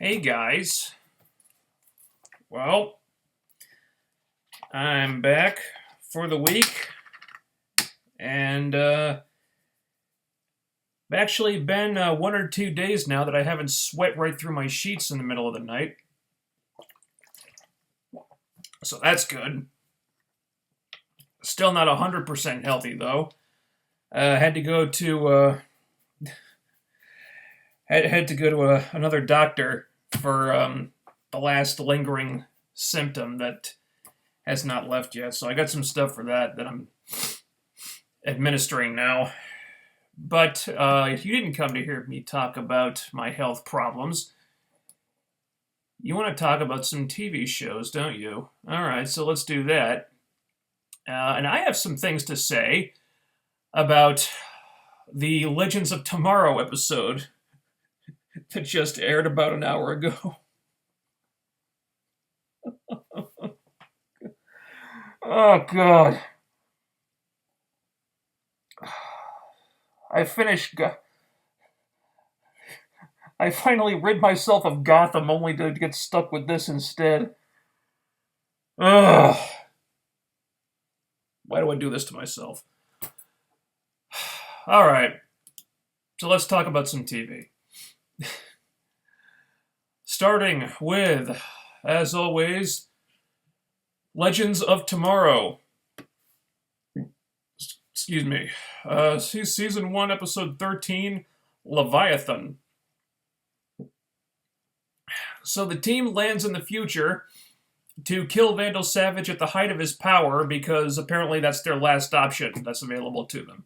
Hey guys. Well, I'm back for the week, and actually been 1 or 2 days now that I haven't sweat right through my sheets in the middle of the night. So that's good. Still not 100% healthy though. Had to go to another doctor for the last lingering symptom that has not left yet. So I got some stuff for that I'm administering now. But you didn't come to hear me talk about my health problems. You want to talk about some TV shows, don't you? All right, so let's do that. And I have some things to say about the Legends of Tomorrow episode that just aired about an hour ago. Oh, God. I finally rid myself of Gotham only to get stuck with this instead. Ugh. Why do I do this to myself? Alright. So let's talk about some TV. Starting with, as always, Legends of Tomorrow. Excuse me. Season 1, Episode 13, Leviathan. So the team lands in the future to kill Vandal Savage at the height of his power because apparently that's their last option that's available to them.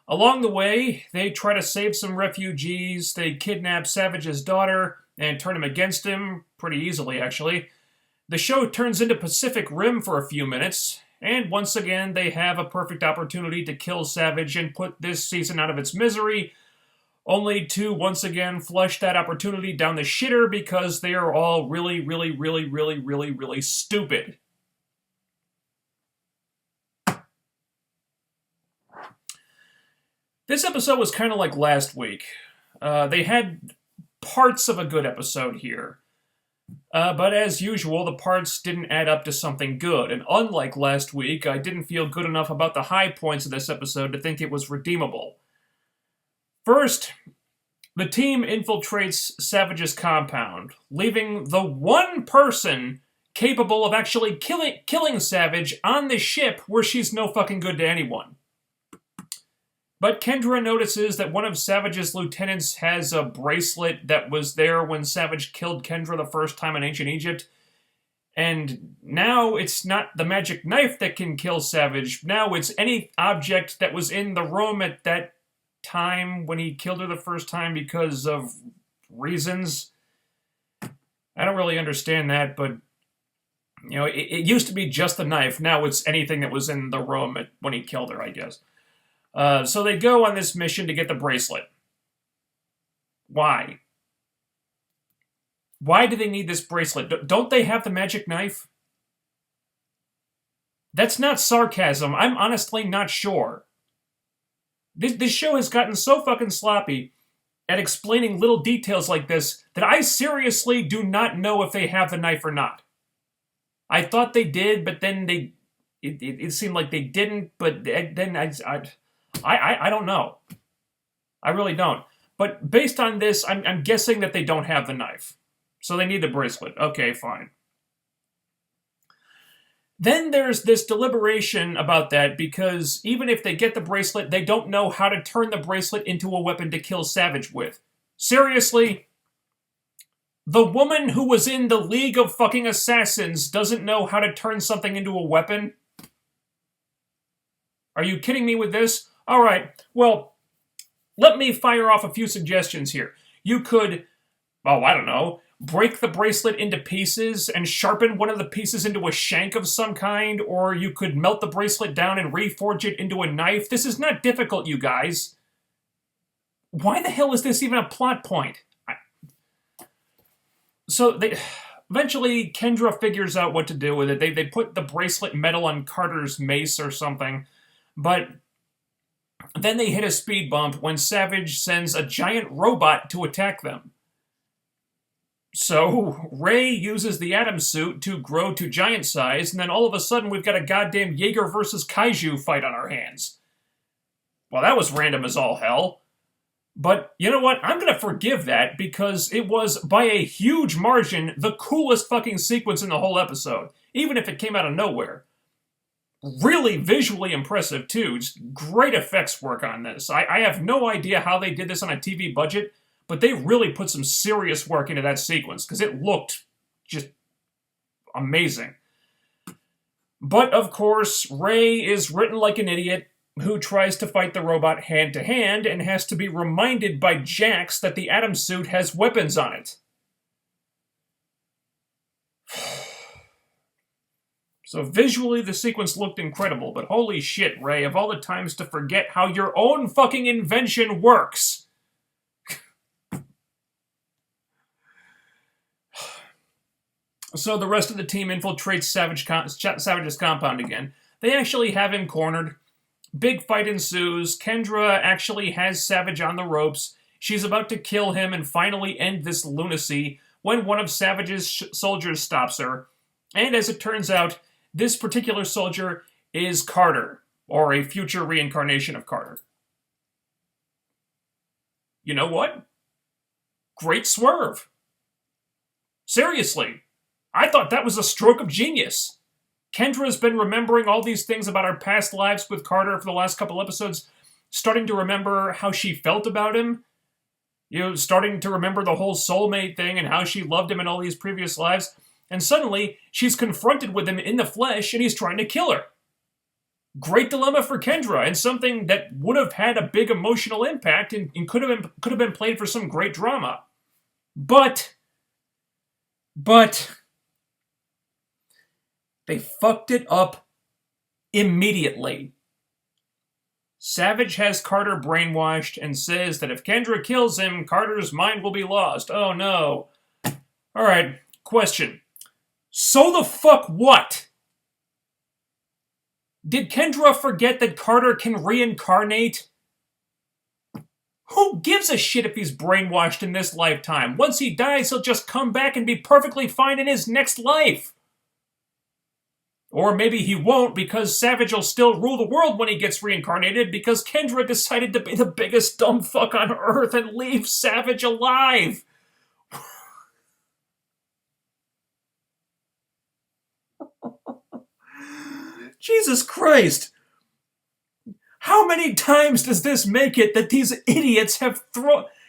Along the way, they try to save some refugees, they kidnap Savage's daughter and turn him against him, pretty easily actually. The show turns into Pacific Rim for a few minutes, and once again they have a perfect opportunity to kill Savage and put this season out of its misery, only to once again flush that opportunity down the shitter because they are all really, really, really, really, really, really stupid. This episode was kind of like last week. They had parts of a good episode here. But as usual, the parts didn't add up to something good, and unlike last week, I didn't feel good enough about the high points of this episode to think it was redeemable. First, the team infiltrates Savage's compound, leaving the one person capable of actually killing Savage on the ship where she's no fucking good to anyone. But Kendra notices that one of Savage's lieutenants has a bracelet that was there when Savage killed Kendra the first time in ancient Egypt. And now it's not the magic knife that can kill Savage. Now it's any object that was in the room at that time when he killed her the first time because of reasons. I don't really understand that, but you know, it used to be just the knife. Now it's anything that was in the room when he killed her, I guess. So they go on this mission to get the bracelet. Why? Why do they need this bracelet? Don't they have the magic knife? That's not sarcasm. I'm honestly not sure. This show has gotten so fucking sloppy at explaining little details like this that I seriously do not know if they have the knife or not. I thought they did, but then it seemed like they didn't, but then I don't know. I really don't. But based on this, I'm guessing that they don't have the knife. So they need the bracelet. Okay, fine. Then there's this deliberation about that because even if they get the bracelet, they don't know how to turn the bracelet into a weapon to kill Savage with. Seriously? The woman who was in the League of fucking Assassins doesn't know how to turn something into a weapon? Are you kidding me with this? All right, well, let me fire off a few suggestions here. You could, I don't know, break the bracelet into pieces and sharpen one of the pieces into a shank of some kind, or you could melt the bracelet down and reforge it into a knife. This is not difficult, you guys. Why the hell is this even a plot point? So eventually Kendra figures out what to do with it. They put the bracelet metal on Carter's mace or something, but then they hit a speed bump when Savage sends a giant robot to attack them. So, Ray uses the Atom suit to grow to giant size, and then all of a sudden we've got a goddamn Jaeger versus Kaiju fight on our hands. Well, that was random as all hell. But you know what? I'm gonna forgive that because it was, by a huge margin, the coolest fucking sequence in the whole episode, even if it came out of nowhere. Really visually impressive, too. Just great effects work on this. I have no idea how they did this on a TV budget, but they really put some serious work into that sequence, because it looked just amazing. But, of course, Ray is written like an idiot who tries to fight the robot hand-to-hand and has to be reminded by Jax that the Atom suit has weapons on it. So visually, the sequence looked incredible, but holy shit, Ray, of all the times to forget how your own fucking invention works. So the rest of the team infiltrates Savage's compound again. They actually have him cornered. Big fight ensues. Kendra actually has Savage on the ropes. She's about to kill him and finally end this lunacy when one of Savage's soldiers stops her. And as it turns out, this particular soldier is Carter, or a future reincarnation of Carter. You know what? Great swerve. Seriously, I thought that was a stroke of genius. Kendra's been remembering all these things about her past lives with Carter for the last couple episodes, starting to remember how she felt about him, starting to remember the whole soulmate thing and how she loved him in all these previous lives, and suddenly she's confronted with him in the flesh and he's trying to kill her. Great dilemma for Kendra, and something that would have had a big emotional impact and could have been played for some great drama. But they fucked it up immediately. Savage has Carter brainwashed and says that if Kendra kills him, Carter's mind will be lost. Oh no. Alright, question. So the fuck what? Did Kendra forget that Carter can reincarnate? Who gives a shit if he's brainwashed in this lifetime? Once he dies, he'll just come back and be perfectly fine in his next life. Or maybe he won't, because Savage will still rule the world when he gets reincarnated, because Kendra decided to be the biggest dumb fuck on Earth and leave Savage alive. Jesus Christ! How many times does this make it that these idiots have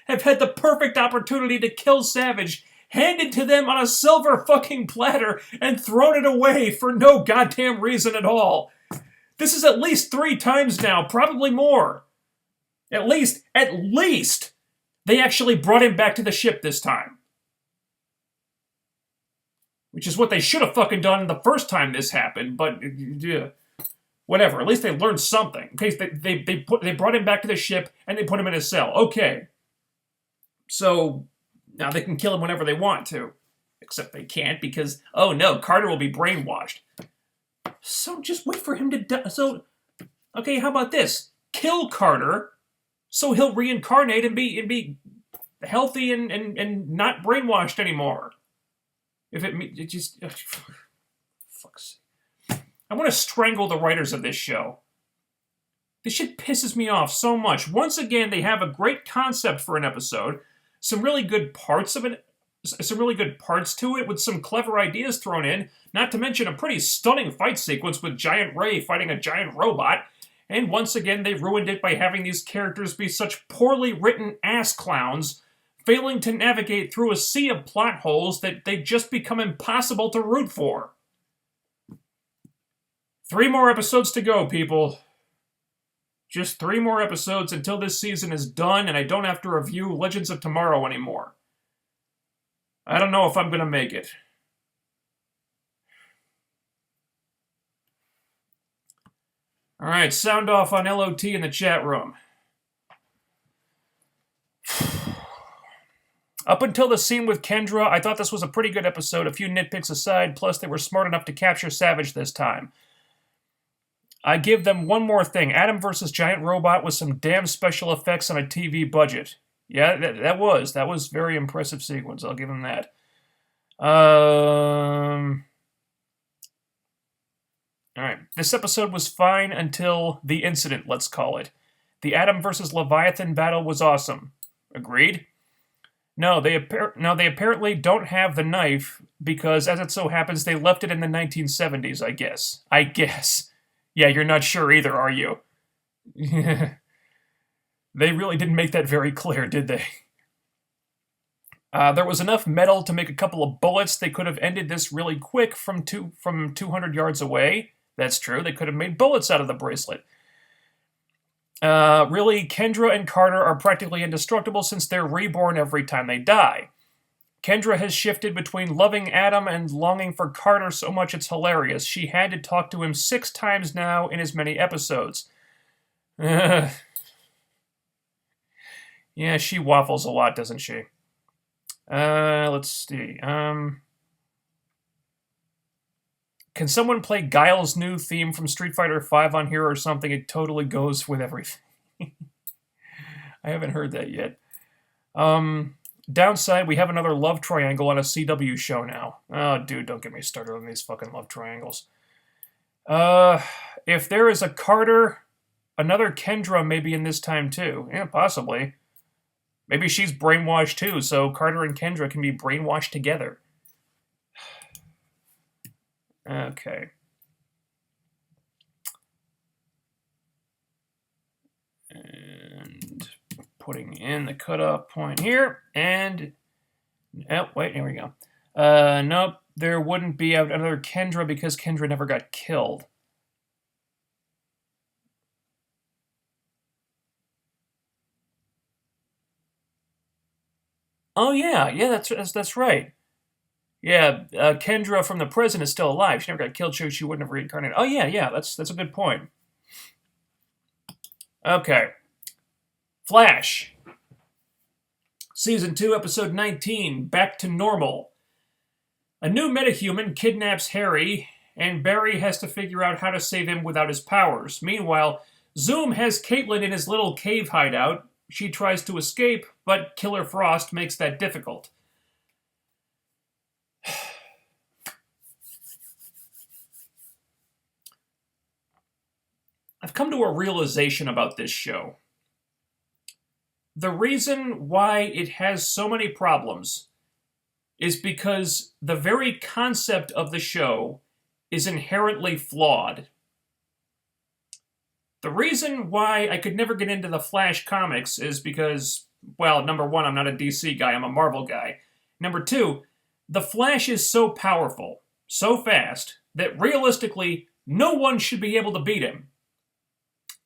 had the perfect opportunity to kill Savage, handed to them on a silver fucking platter, and thrown it away for no goddamn reason at all? This is at least 3 times now, probably more. At least, they actually brought him back to the ship this time. Which is what they should have fucking done the first time this happened, but whatever. At least they learned something. Okay, they brought him back to the ship and they put him in a cell. Okay. So now they can kill him whenever they want to. Except they can't because, oh no, Carter will be brainwashed. So just wait for him to die. So, okay, how about this? Kill Carter so he'll reincarnate and be healthy and not brainwashed anymore. If it just... fuck's sake. I want to strangle the writers of this show. This shit pisses me off so much. Once again, they have a great concept for an episode, some really good parts to it, with some clever ideas thrown in, not to mention a pretty stunning fight sequence with Giant Ray fighting a giant robot, and once again they ruined it by having these characters be such poorly written ass clowns, failing to navigate through a sea of plot holes that they just become impossible to root for. 3 more episodes to go, people. Just 3 more episodes until this season is done and I don't have to review Legends of Tomorrow anymore. I don't know if I'm going to make it. Alright, sound off on LoT in the chat room. Up until the scene with Kendra, I thought this was a pretty good episode, a few nitpicks aside, plus they were smart enough to capture Savage this time. I give them one more thing. Atom vs. Giant Robot with some damn special effects on a TV budget. Yeah, that was very impressive sequence, I'll give them that. Alright. This episode was fine until the incident, let's call it. The Atom versus Leviathan battle was awesome. Agreed? No, they apparently don't have the knife because, as it so happens, they left it in the 1970s, I guess. Yeah, you're not sure either, are you? They really didn't make that very clear, did they? There was enough metal to make a couple of bullets. They could have ended this really quick from 200 yards away. That's true. They could have made bullets out of the bracelet. Really, Kendra and Carter are practically indestructible since they're reborn every time they die. Kendra has shifted between loving Adam and longing for Carter so much it's hilarious. She had to talk to him 6 times now in as many episodes. Yeah, she waffles a lot, doesn't she? Let's see. Can someone play Guile's new theme from Street Fighter V on here or something? It totally goes with everything. I haven't heard that yet. Downside, we have another love triangle on a CW show now. Oh, dude, don't get me started on these fucking love triangles. If there is a Carter, another Kendra may be in this time too. Yeah, possibly. Maybe she's brainwashed too, so Carter and Kendra can be brainwashed together. Okay. And putting in the cutoff point here, and... Oh, wait, here we go. Nope, there wouldn't be another Kendra because Kendra never got killed. Oh, yeah, that's right. Yeah, Kendra from the prison is still alive. She never got killed, so she wouldn't have reincarnated. Oh, yeah, that's a good point. Okay. Flash. Season 2, Episode 19, Back to Normal. A new metahuman kidnaps Harry, and Barry has to figure out how to save him without his powers. Meanwhile, Zoom has Caitlin in his little cave hideout. She tries to escape, but Killer Frost makes that difficult. I've come to a realization about this show. The reason why it has so many problems is because the very concept of the show is inherently flawed. The reason why I could never get into the Flash comics is because, well, number one, I'm not a DC guy, I'm a Marvel guy. Number two, the Flash is so powerful, so fast, that realistically, no one should be able to beat him.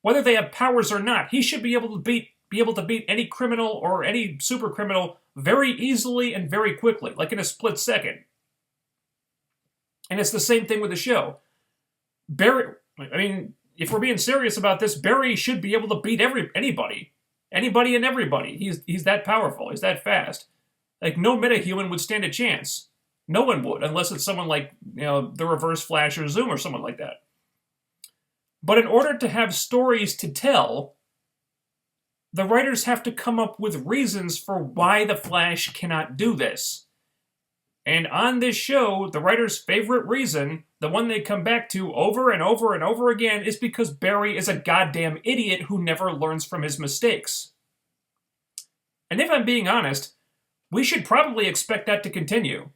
Whether they have powers or not, he should be able to beat any criminal or any super criminal very easily and very quickly, like in a split second. And it's the same thing with the show. Barry, I mean, if we're being serious about this, Barry should be able to beat anybody and everybody. He's that powerful. He's that fast. Like, no metahuman would stand a chance. No one would, unless it's someone like, the Reverse Flash or Zoom or someone like that. But in order to have stories to tell, the writers have to come up with reasons for why the Flash cannot do this. And on this show, the writer's favorite reason, the one they come back to over and over and over again, is because Barry is a goddamn idiot who never learns from his mistakes. And if I'm being honest, we should probably expect that to continue.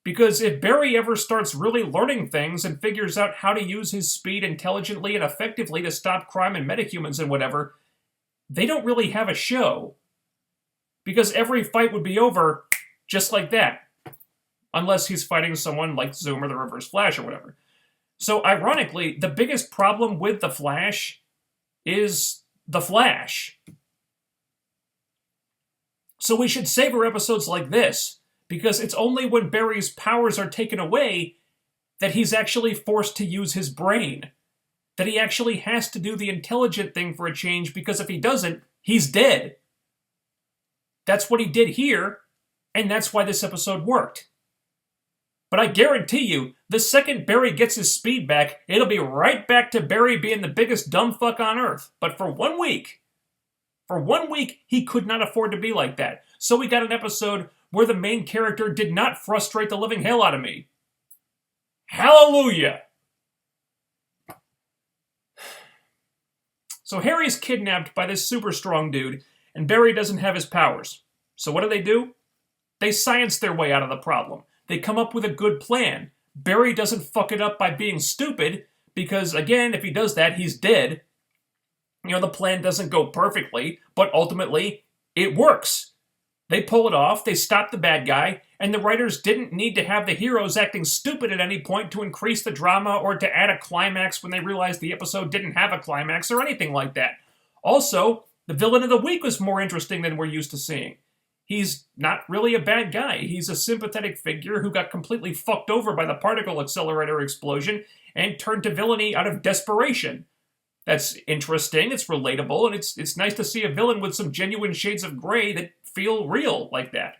Because if Barry ever starts really learning things and figures out how to use his speed intelligently and effectively to stop crime and metahumans and whatever, they don't really have a show. Because every fight would be over just like that. Unless he's fighting someone like Zoom or the Reverse Flash or whatever. So ironically, the biggest problem with the Flash is the Flash. So we should savor episodes like this, because it's only when Barry's powers are taken away that he's actually forced to use his brain. That he actually has to do the intelligent thing for a change, because if he doesn't, he's dead. That's what he did here, and that's why this episode worked. But I guarantee you, the second Barry gets his speed back, it'll be right back to Barry being the biggest dumb fuck on Earth. But for 1 week, he could not afford to be like that. So we got an episode where the main character did not frustrate the living hell out of me. Hallelujah! So Harry's kidnapped by this super strong dude, and Barry doesn't have his powers. So what do? They science their way out of the problem. They come up with a good plan. Barry doesn't fuck it up by being stupid, because, again, if he does that, he's dead. The plan doesn't go perfectly, but ultimately, it works. They pull it off, they stop the bad guy, and the writers didn't need to have the heroes acting stupid at any point to increase the drama or to add a climax when they realized the episode didn't have a climax or anything like that. Also, the villain of the week was more interesting than we're used to seeing. He's not really a bad guy. He's a sympathetic figure who got completely fucked over by the particle accelerator explosion and turned to villainy out of desperation. That's interesting, it's relatable, and it's nice to see a villain with some genuine shades of gray that feel real like that.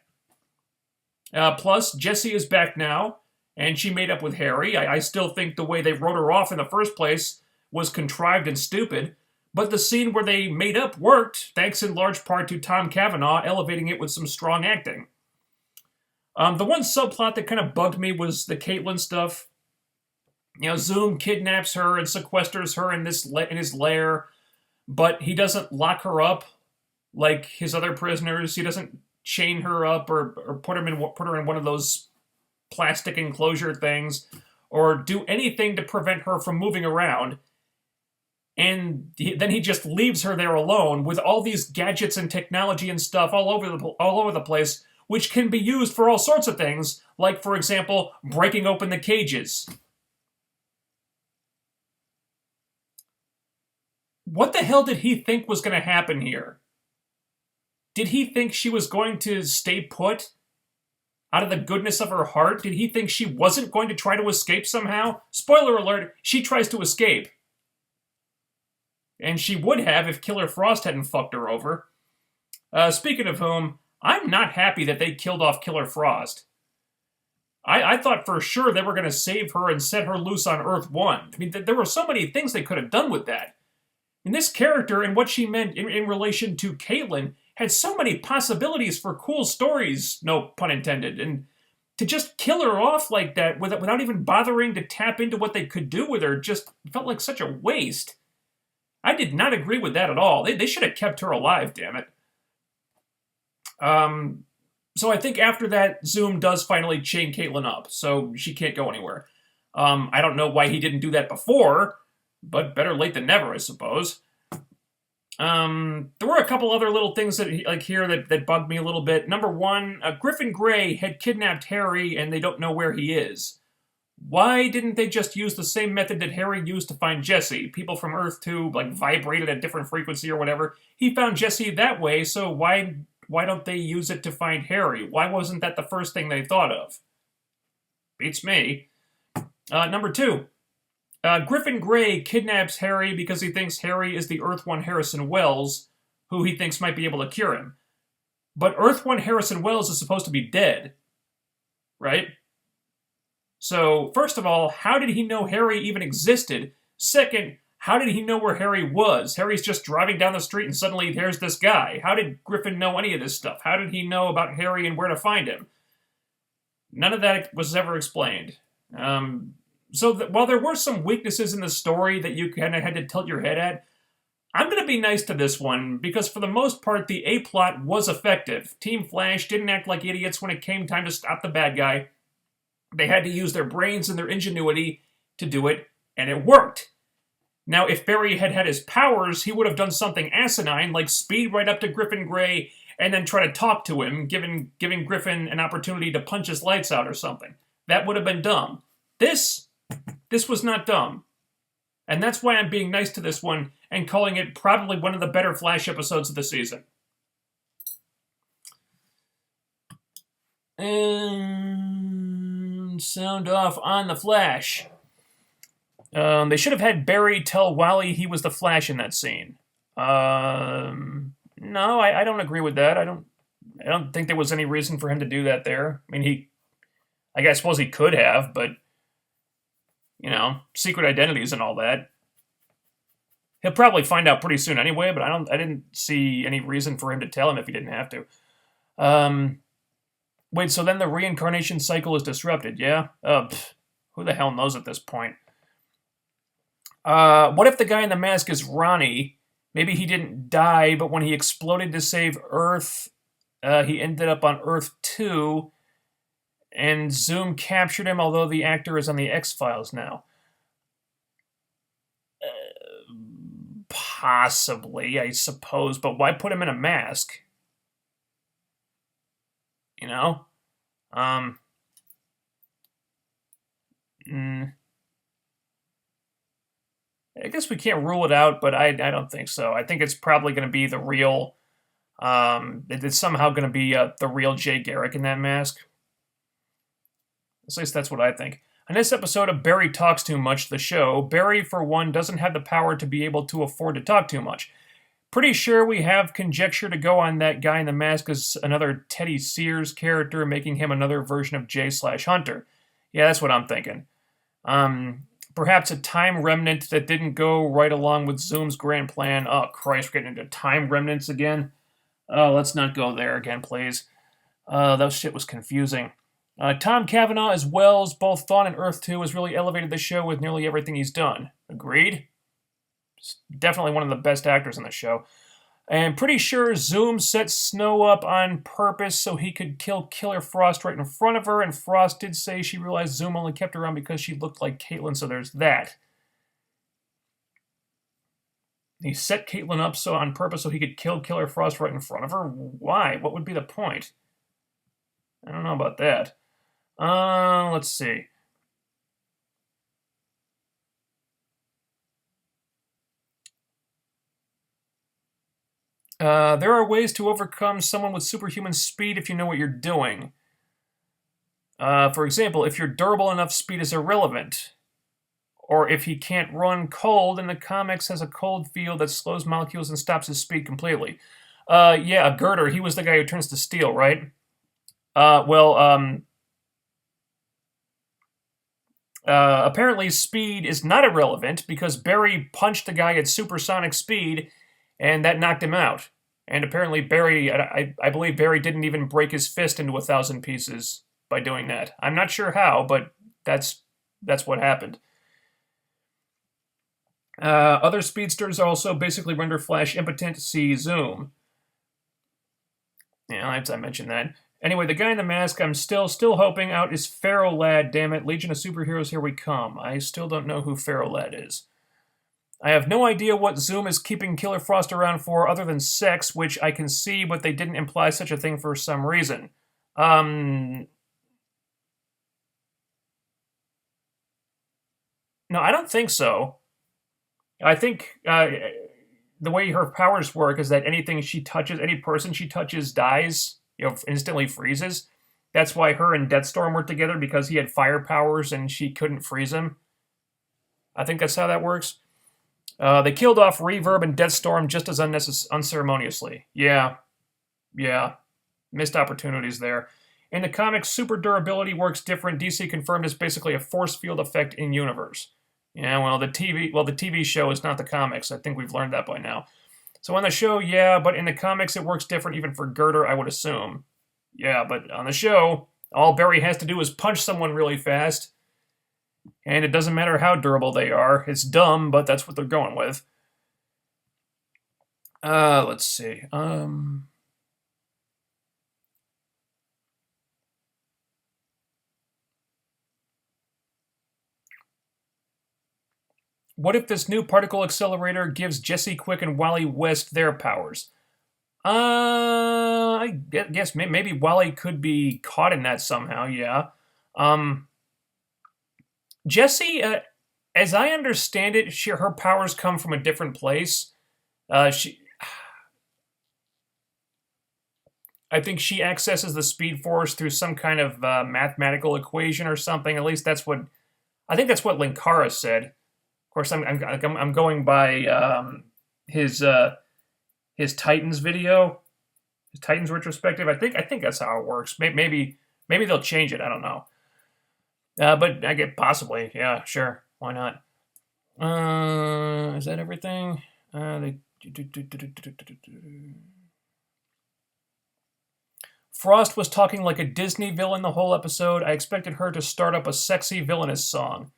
Plus, Jessie is back now, and she made up with Harry. I still think the way they wrote her off in the first place was contrived and stupid, but the scene where they made up worked, thanks in large part to Tom Cavanaugh elevating it with some strong acting. The one subplot that kind of bugged me was the Caitlin stuff. Zoom kidnaps her and sequesters her in his lair, but he doesn't lock her up like his other prisoners. He doesn't chain her up or put her in one of those plastic enclosure things, or do anything to prevent her from moving around. And then he just leaves her there alone with all these gadgets and technology and stuff all over the place, which can be used for all sorts of things, like, for example, breaking open the cages. What the hell did he think was going to happen here? Did he think she was going to stay put out of the goodness of her heart? Did he think she wasn't going to try to escape somehow? Spoiler alert, she tries to escape. And she would have if Killer Frost hadn't fucked her over. Speaking of whom, I'm not happy that they killed off Killer Frost. I thought for sure they were going to save her and set her loose on Earth 1. I mean, there were so many things they could have done with that. And this character and what she meant in relation to Caitlin had so many possibilities for cool stories, no pun intended, and to just kill her off like that without even bothering to tap into what they could do with her just felt like such a waste. I did not agree with that at all. They should have kept her alive, damn it. So I think after that, Zoom does finally chain Caitlin up, so she can't go anywhere. I don't know why he didn't do that before, but better late than never, I suppose. There were a couple other little things that bugged me a little bit. Number one, Griffin Grey had kidnapped Harry and they don't know where he is. Why didn't they just use the same method that Harry used to find Jessie? People from Earth 2, vibrated at a different frequency or whatever. He found Jessie that way, so why don't they use it to find Harry? Why wasn't that the first thing they thought of? Beats me. Number two. Griffin Grey kidnaps Harry because he thinks Harry is the Earth 1 Harrison Wells, who he thinks might be able to cure him. But Earth 1 Harrison Wells is supposed to be dead, right? So, first of all, how did he know Harry even existed? Second, how did he know where Harry was? Harry's just driving down the street and suddenly there's this guy. How did Griffin know any of this stuff? How did he know about Harry and where to find him? None of that was ever explained. While there were some weaknesses in the story that you kind of had to tilt your head at, I'm going to be nice to this one, because for the most part, the A-plot was effective. Team Flash didn't act like idiots when it came time to stop the bad guy. They had to use their brains and their ingenuity to do it, and it worked. Now, if Barry had had his powers, he would have done something asinine, like speed right up to Griffin Grey and then try to talk to him, giving Griffin an opportunity to punch his lights out or something. That would have been dumb. This was not dumb. And that's why I'm being nice to this one and calling it probably one of the better Flash episodes of the season. And sound off on the Flash. They should have had Barry tell Wally he was the Flash in that scene. No, I don't agree with that. I don't think there was any reason for him to do that there. I mean, I suppose he could have, but secret identities and all that. He'll probably find out pretty soon anyway, but I didn't see any reason for him to tell him if he didn't have to. Wait, so then the reincarnation cycle is disrupted, yeah? Who the hell knows at this point? What if the guy in the mask is Ronnie? Maybe he didn't die, but when he exploded to save Earth, he ended up on Earth 2, and Zoom captured him, although the actor is on the X-Files now. Possibly, I suppose, but why put him in a mask? You know? I guess we can't rule it out, but I don't think so. I think it's probably going to be the real. It's somehow going to be the real Jay Garrick in that mask. At least that's what I think. On this episode of Barry Talks Too Much, the show, Barry, for one, doesn't have the power to be able to afford to talk too much. Pretty sure we have conjecture to go on that guy in the mask as another Teddy Sears character, making him another version of Jay/Hunter. Yeah, that's what I'm thinking. Perhaps a time remnant that didn't go right along with Zoom's grand plan. Oh, Christ, we're getting into time remnants again. Oh, let's not go there again, please. That shit was confusing. Tom Cavanaugh as Wells, both Thawne and Earth 2, has really elevated the show with nearly everything he's done. Agreed? He's definitely one of the best actors in the show. And pretty sure Zoom set Snow up on purpose so he could kill Killer Frost right in front of her, and Frost did say she realized Zoom only kept her around because she looked like Caitlyn, so there's that. He set Caitlyn up on purpose so he could kill Killer Frost right in front of her? Why? What would be the point? I don't know about that. Let's see. There are ways to overcome someone with superhuman speed if you know what you're doing. For example, if your durable enough speed is irrelevant. Or if he can't run cold, and the comics has a cold field that slows molecules and stops his speed completely. Yeah, Girder, he was the guy who turns to steel, right? Apparently speed is not irrelevant because Barry punched the guy at supersonic speed, and that knocked him out. And apparently Barry, I believe Barry didn't even break his fist into 1,000 pieces by doing that. I'm not sure how, but that's what happened. Other speedsters also basically render Flash impotent. See Zoom. Yeah, I mentioned that. Anyway, the guy in the mask I'm still hoping out is Pharaoh Lad, damn it. Legion of Superheroes, here we come. I still don't know who Pharaoh Lad is. I have no idea what Zoom is keeping Killer Frost around for other than sex, which I can see, but they didn't imply such a thing for some reason. No, I don't think so. I think the way her powers work is that anything she touches, any person she touches dies, instantly freezes. That's why her and Deathstorm were together, because he had fire powers and she couldn't freeze him. I think that's how that works. They killed off Reverb and Deathstorm just as unceremoniously. Yeah. Missed opportunities there. In the comics, super durability works different. DC confirmed it's basically a force field effect in universe. Yeah, well, the TV show is not the comics. I think we've learned that by now. So on the show, yeah, but in the comics, it works different even for Girder, I would assume. Yeah, but on the show, all Barry has to do is punch someone really fast, and it doesn't matter how durable they are. It's dumb, but that's what they're going with. Let's see. What if this new particle accelerator gives Jesse Quick and Wally West their powers? I guess maybe Wally could be caught in that somehow, yeah. Jesse, as I understand it, her powers come from a different place. I think she accesses the Speed Force through some kind of mathematical equation or something. At least that's what I think. That's what Linkara said. Of course, I'm going by his Titans video, his Titans retrospective. I think that's how it works. Maybe they'll change it. I don't know. But I get possibly. Yeah, sure. Why not? Is that everything? Frost was talking like a Disney villain the whole episode. I expected her to start up a sexy villainous song.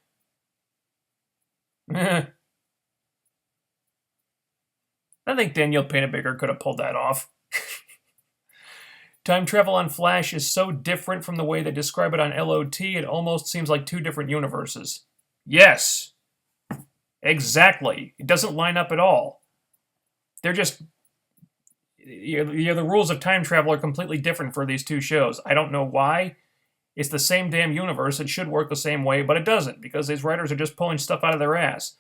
I think Danielle Panabaker could have pulled that off. Time travel on Flash is so different from the way they describe it on LoT, it almost seems like two different universes. Yes. Exactly. It doesn't line up at all. They're just... the rules of time travel are completely different for these two shows. I don't know why. It's the same damn universe. It should work the same way, but it doesn't, because these writers are just pulling stuff out of their ass.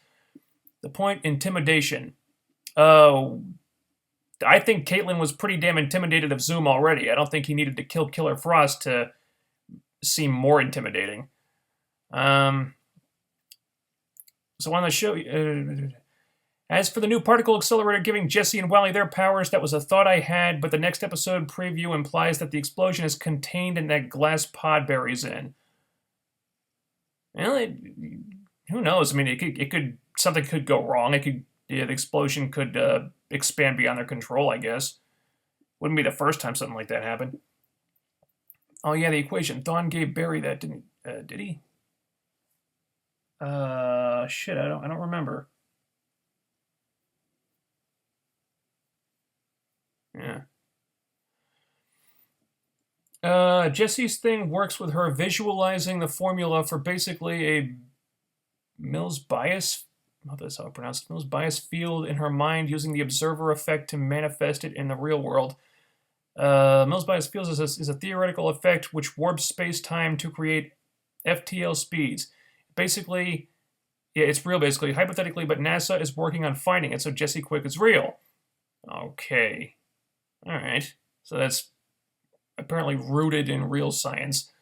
The point, intimidation. I think Caitlin was pretty damn intimidated of Zoom already. I don't think he needed to kill Killer Frost to seem more intimidating. So on the show... as for the new particle accelerator giving Jesse and Wally their powers, that was a thought I had, but the next episode preview implies that the explosion is contained in that glass pod Barry's in. Well, who knows? I mean, it could something could go wrong. The explosion could expand beyond their control, I guess. Wouldn't be the first time something like that happened. Oh yeah, the equation. Thawne gave Barry that, did he? Shit, I don't remember. Yeah. Jesse's thing works with her visualizing the formula for basically a Mills bias. That's how I pronounce it. Mills bias field in her mind, using the observer effect to manifest it in the real world. Mills bias field is a theoretical effect which warps space-time to create FTL speeds. Basically, yeah, it's real. Basically, hypothetically, but NASA is working on finding it, so Jesse Quick is real. Okay. All right, so that's apparently rooted in real science.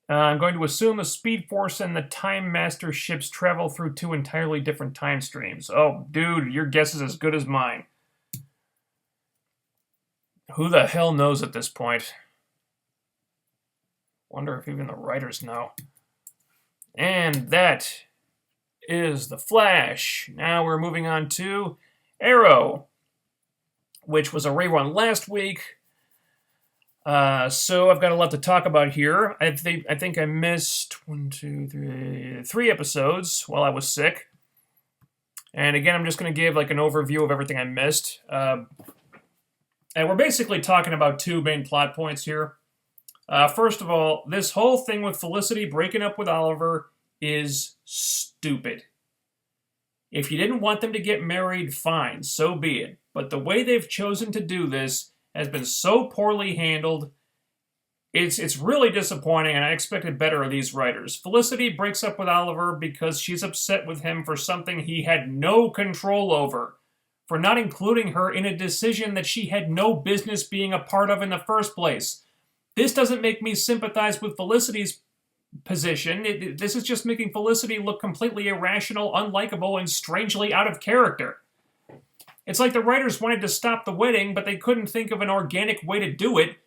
I'm going to assume the Speed Force and the Time Master ships travel through two entirely different time streams. Oh, dude, your guess is as good as mine. Who the hell knows at this point? Wonder if even the writers know. And that is The Flash. Now we're moving on to Arrow, which was a rerun last week. So I've got a lot to talk about here. I think I missed 3 episodes while I was sick. And again, I'm just going to give like an overview of everything I missed. And we're basically talking about 2 main plot points here. First of all, this whole thing with Felicity breaking up with Oliver is stupid. If you didn't want them to get married, fine, so be it. But the way they've chosen to do this has been so poorly handled. It's really disappointing, and I expected better of these writers. Felicity breaks up with Oliver because she's upset with him for something he had no control over, for not including her in a decision that she had no business being a part of in the first place. This doesn't make me sympathize with Felicity's position. This is just making Felicity look completely irrational, unlikable, and strangely out of character. It's like the writers wanted to stop the wedding, but they couldn't think of an organic way to do it,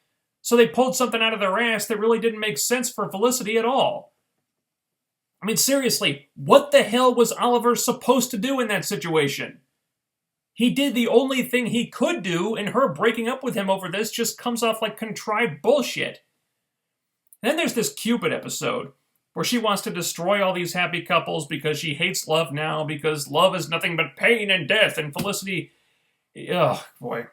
so they pulled something out of their ass that really didn't make sense for Felicity at all. I mean, seriously, what the hell was Oliver supposed to do in that situation? He did the only thing he could do, and her breaking up with him over this just comes off like contrived bullshit. Then there's this Cupid episode, where she wants to destroy all these happy couples because she hates love now, because love is nothing but pain and death, and Felicity... Oh, boy.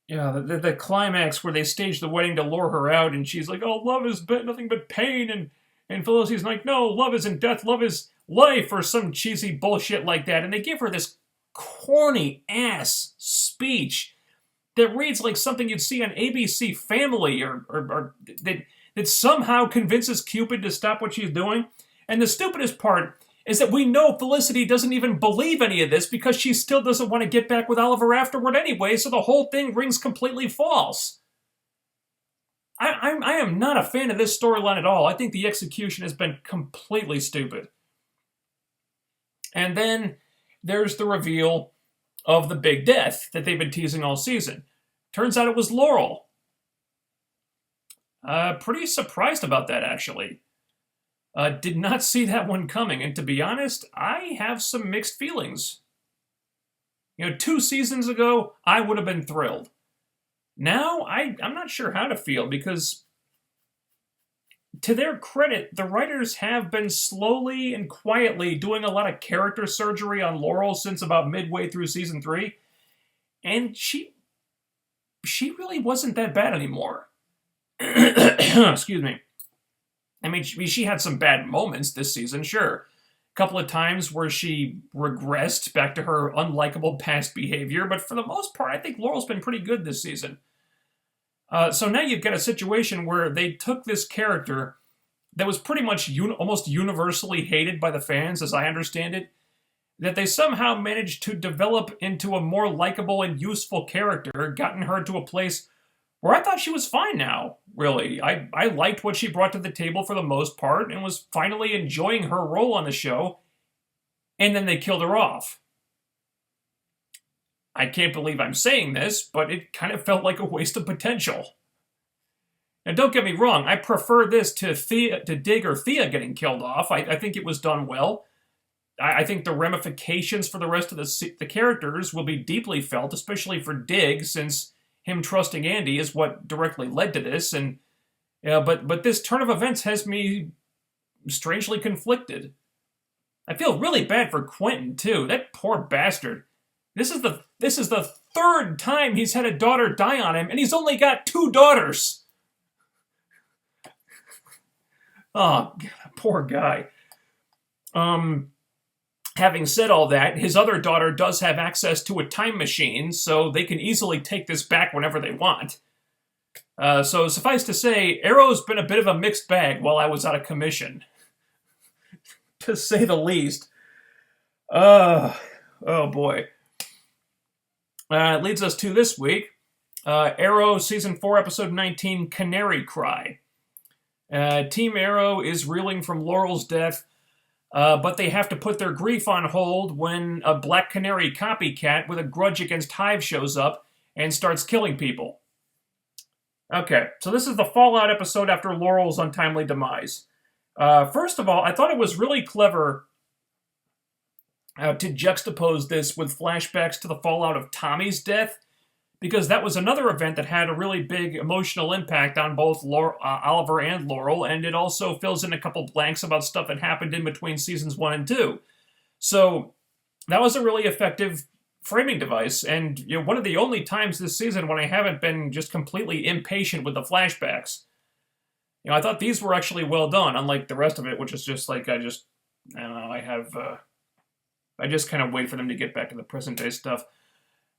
Yeah, the climax where they stage the wedding to lure her out, and she's like, oh, love is nothing but pain, and Felicity's like, no, love isn't death, love is life, or some cheesy bullshit like that, and they give her this corny-ass speech that reads like something you'd see on ABC Family, or that somehow convinces Cupid to stop what she's doing. And the stupidest part is that we know Felicity doesn't even believe any of this because she still doesn't want to get back with Oliver afterward anyway, so the whole thing rings completely false. I am not a fan of this storyline at all. I think the execution has been completely stupid. And then there's the reveal of the big death that they've been teasing all season. Turns out it was Laurel. Pretty surprised about that, actually. Did not see that one coming, and to be honest, I have some mixed feelings. 2 seasons ago, I would have been thrilled. Now, I'm not sure how to feel because, to their credit, the writers have been slowly and quietly doing a lot of character surgery on Laurel since about midway through season 3, and she really wasn't that bad anymore. Excuse me. I mean, she had some bad moments this season, sure. A couple of times where she regressed back to her unlikable past behavior, but for the most part, I think Laurel's been pretty good this season. So now you've got a situation where they took this character that was pretty much almost universally hated by the fans, as I understand it, that they somehow managed to develop into a more likable and useful character, gotten her to a place where I thought she was fine now, really. I liked what she brought to the table for the most part and was finally enjoying her role on the show, and then they killed her off. I can't believe I'm saying this, but it kind of felt like a waste of potential. Now, don't get me wrong, I prefer this to Dig or Thea getting killed off. I think it was done well. I think the ramifications for the rest of the characters will be deeply felt, especially for Dig, since him trusting Andy is what directly led to this. And but this turn of events has me strangely conflicted. I feel really bad for Quentin too. That poor bastard. This is the third time he's had a daughter die on him, and he's only got 2 daughters. Oh, poor guy. Having said all that, his other daughter does have access to a time machine, so they can easily take this back whenever they want. So suffice to say, Arrow's been a bit of a mixed bag while I was out of commission. To say the least. Oh boy. It leads us to this week. Arrow Season 4, Episode 19, Canary Cry. Team Arrow is reeling from Laurel's death, but they have to put their grief on hold when a Black Canary copycat with a grudge against Hive shows up and starts killing people. Okay, so this is the Fallout episode after Laurel's untimely demise. First of all, I thought it was really clever to juxtapose this with flashbacks to the fallout of Tommy's death, because that was another event that had a really big emotional impact on both Oliver and Laurel, and it also fills in a couple blanks about stuff that happened in between seasons 1 and 2. So that was a really effective framing device, and one of the only times this season when I haven't been just completely impatient with the flashbacks. I thought these were actually well done, unlike the rest of it, which is just like, I don't know, I just kind of wait for them to get back to the present day stuff.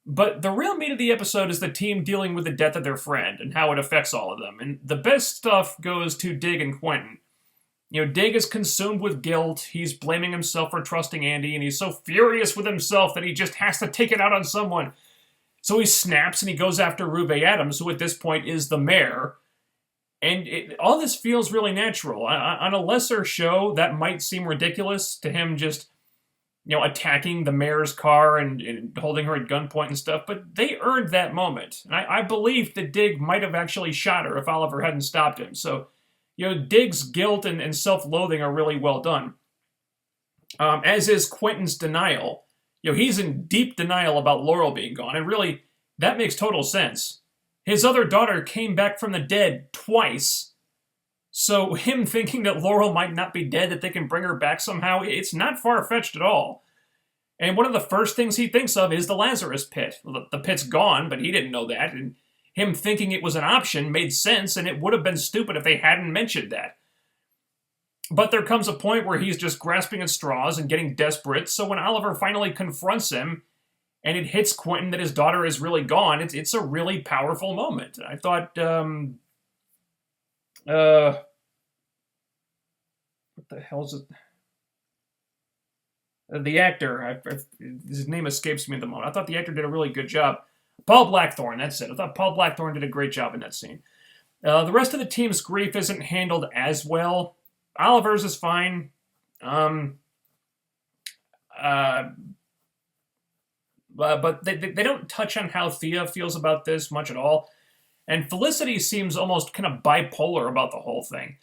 But the real meat of the episode is the team dealing with the death of their friend and how it affects all of them. And the best stuff goes to Dig and Quentin. Dig is consumed with guilt. He's blaming himself for trusting Andy, and he's so furious with himself that he just has to take it out on someone. So he snaps and he goes after Rube Adams, who at this point is the mayor. And all this feels really natural. On a lesser show, that might seem ridiculous to him just attacking the mayor's car and holding her at gunpoint and stuff, but they earned that moment. And I believe that Dig might have actually shot her if Oliver hadn't stopped him. So, Dig's guilt and self-loathing are really well done. As is Quentin's denial. He's in deep denial about Laurel being gone, and really, that makes total sense. His other daughter came back from the dead twice. So him thinking that Laurel might not be dead, that they can bring her back somehow, it's not far-fetched at all. And one of the first things he thinks of is the Lazarus pit. The pit's gone, but he didn't know that, and him thinking it was an option made sense, and it would have been stupid if they hadn't mentioned that. But there comes a point where he's just grasping at straws and getting desperate, so when Oliver finally confronts him, and it hits Quentin that his daughter is really gone, it's a really powerful moment. I thought, what the hell is it? The actor, his name escapes me at the moment. I thought the actor did a really good job. Paul Blackthorne, that's it. I thought Paul Blackthorne did a great job in that scene. The rest of the team's grief isn't handled as well. Oliver's is fine. But they don't touch on how Thea feels about this much at all. And Felicity seems almost kind of bipolar about the whole thing.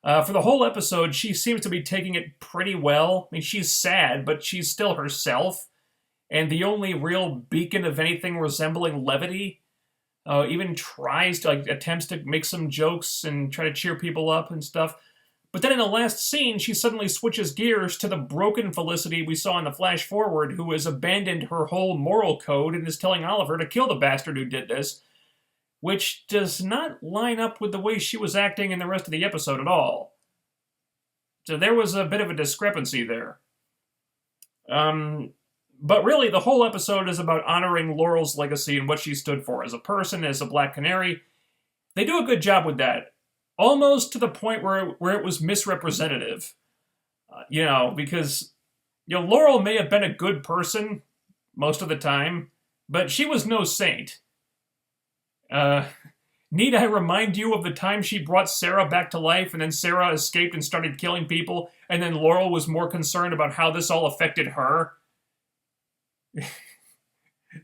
For the whole episode, she seems to be taking it pretty well. I mean, she's sad, but she's still herself. And the only real beacon of anything resembling levity even tries to, like, attempts to make some jokes and try to cheer people up and stuff. But then in the last scene, she suddenly switches gears to the broken Felicity we saw in the flash forward, who has abandoned her whole moral code and is telling Oliver to kill the bastard who did this, which does not line up with the way she was acting in the rest of the episode at all. So there was a bit of a discrepancy there. But really, the whole episode is about honoring Laurel's legacy and what she stood for as a person, as a Black Canary. They do a good job with that, almost to the point where it was misrepresentative. Because Laurel may have been a good person most of the time, but she was no saint. Need I remind you of the time she brought Sarah back to life, and then Sarah escaped and started killing people, and then Laurel was more concerned about how this all affected her?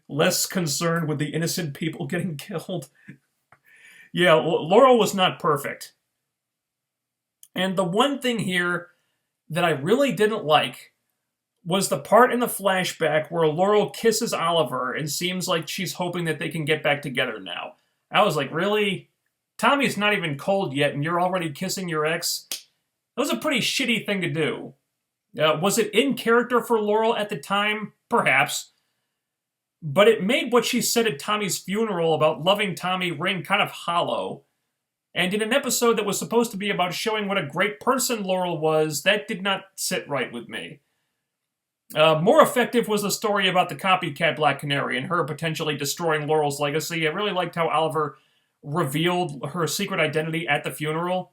Less concerned with the innocent people getting killed. Yeah, Laurel was not perfect. And the one thing here that I really didn't like was the part in the flashback where Laurel kisses Oliver and seems like she's hoping that they can get back together now. I was like, really? Tommy's not even cold yet and you're already kissing your ex? That was a pretty shitty thing to do. Was it in character for Laurel at the time? Perhaps. But it made what she said at Tommy's funeral about loving Tommy ring kind of hollow. And in an episode that was supposed to be about showing what a great person Laurel was, that did not sit right with me. More effective was the story about the copycat Black Canary and her potentially destroying Laurel's legacy. I really liked how Oliver revealed her secret identity at the funeral.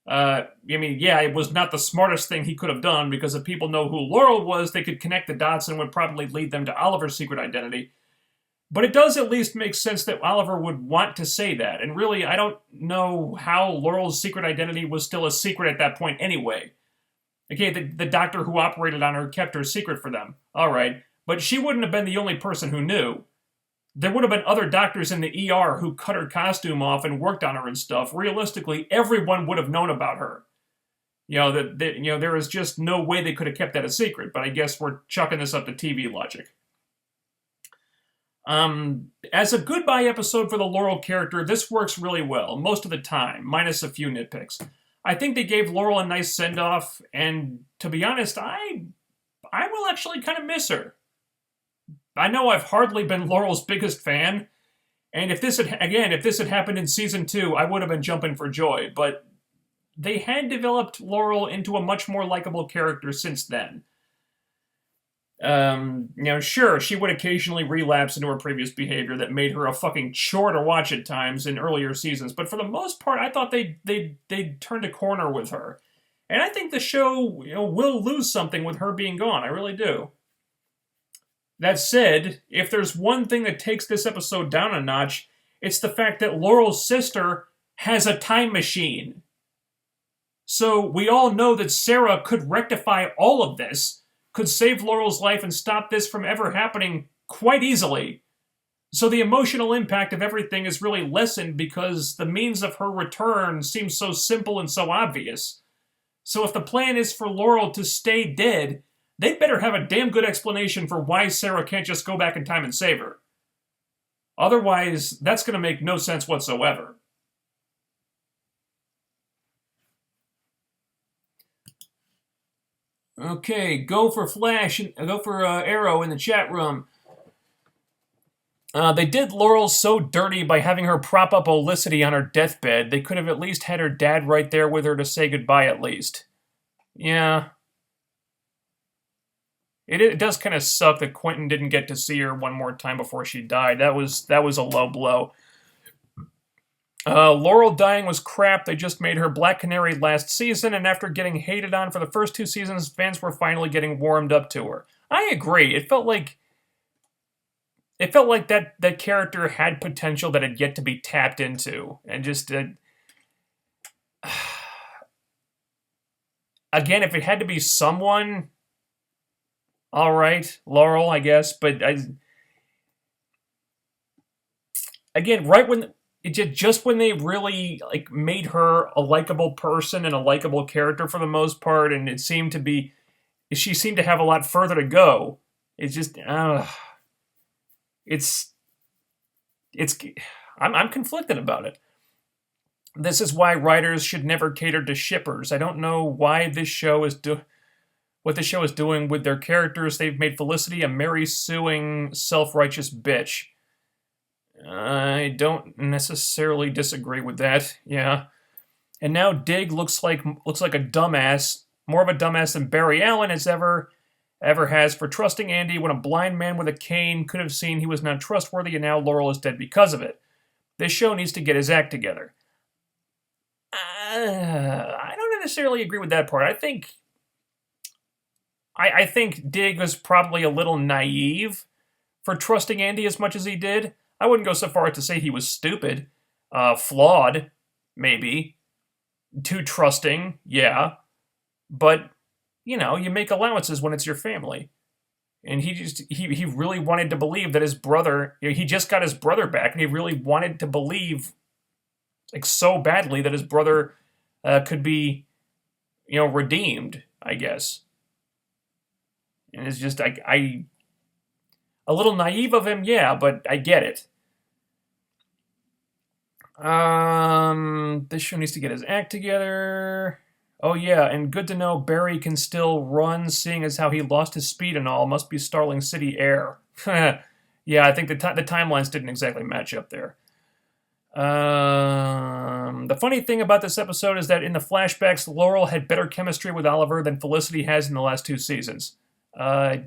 It was not the smartest thing he could have done, because if people know who Laurel was, they could connect the dots and would probably lead them to Oliver's secret identity. But it does at least make sense that Oliver would want to say that, and really, I don't know how Laurel's secret identity was still a secret at that point anyway. Okay, the doctor who operated on her kept her secret for them. Alright, but she wouldn't have been the only person who knew. There would have been other doctors in the ER who cut her costume off and worked on her and stuff. Realistically, everyone would have known about her. There is just no way they could have kept that a secret, but I guess we're chucking this up to TV logic. As a goodbye episode for the Laurel character, this works really well, most of the time, minus a few nitpicks. I think they gave Laurel a nice send-off, and to be honest, I will actually kind of miss her. I know I've hardly been Laurel's biggest fan, and if this had happened in Season 2, I would have been jumping for joy, but they had developed Laurel into a much more likable character since then. Sure, she would occasionally relapse into her previous behavior that made her a fucking chore to watch at times in earlier seasons, but for the most part, I thought they'd turned a corner with her. And I think the show, will lose something with her being gone. I really do. That said, if there's one thing that takes this episode down a notch, it's the fact that Laurel's sister has a time machine. So we all know that Sarah could rectify all of this, could save Laurel's life and stop this from ever happening quite easily. So the emotional impact of everything is really lessened because the means of her return seems so simple and so obvious. So if the plan is for Laurel to stay dead, they'd better have a damn good explanation for why Sarah can't just go back in time and save her. Otherwise, that's going to make no sense whatsoever. Okay, go for Arrow in the chat room. They did Laurel so dirty by having her prop up Olicity on her deathbed. They could have at least had her dad right there with her to say goodbye at least. Yeah. It does kind of suck that Quentin didn't get to see her one more time before she died. That was a low blow. Laurel dying was crap. They just made her Black Canary last season, and after getting hated on for the first 2 seasons, fans were finally getting warmed up to her. I agree. It felt like that character had potential that had yet to be tapped into, and just again, if it had to be someone, all right, Laurel, I guess, but again, right when. Just when they really made her a likable person and a likable character for the most part, and she seemed to have a lot further to go. It's just, I'm conflicted about it. This is why writers should never cater to shippers. I don't know why this show is what the show is doing with their characters. They've made Felicity a Mary suing, self-righteous bitch. I don't necessarily disagree with that. Yeah. And now Dig looks like a dumbass, more of a dumbass than Barry Allen ever has for trusting Andy when a blind man with a cane could have seen he was not trustworthy, and now Laurel is dead because of it. This show needs to get his act together. I don't necessarily agree with that part. I think Dig was probably a little naive for trusting Andy as much as he did. I wouldn't go so far as to say he was stupid, flawed, maybe, too trusting, yeah, but you make allowances when it's your family. And he really wanted to believe that his brother, he just got his brother back, and he really wanted to believe, like, so badly that his brother could be, redeemed, I guess. And it's just, a little naive of him, yeah, but I get it. This show needs to get his act together. Oh yeah, and good to know Barry can still run, seeing as how he lost his speed and all. Must be Starling City air. Yeah, I think the timelines didn't exactly match up there. The funny thing about this episode is that in the flashbacks, Laurel had better chemistry with Oliver than Felicity has in the last 2 seasons. I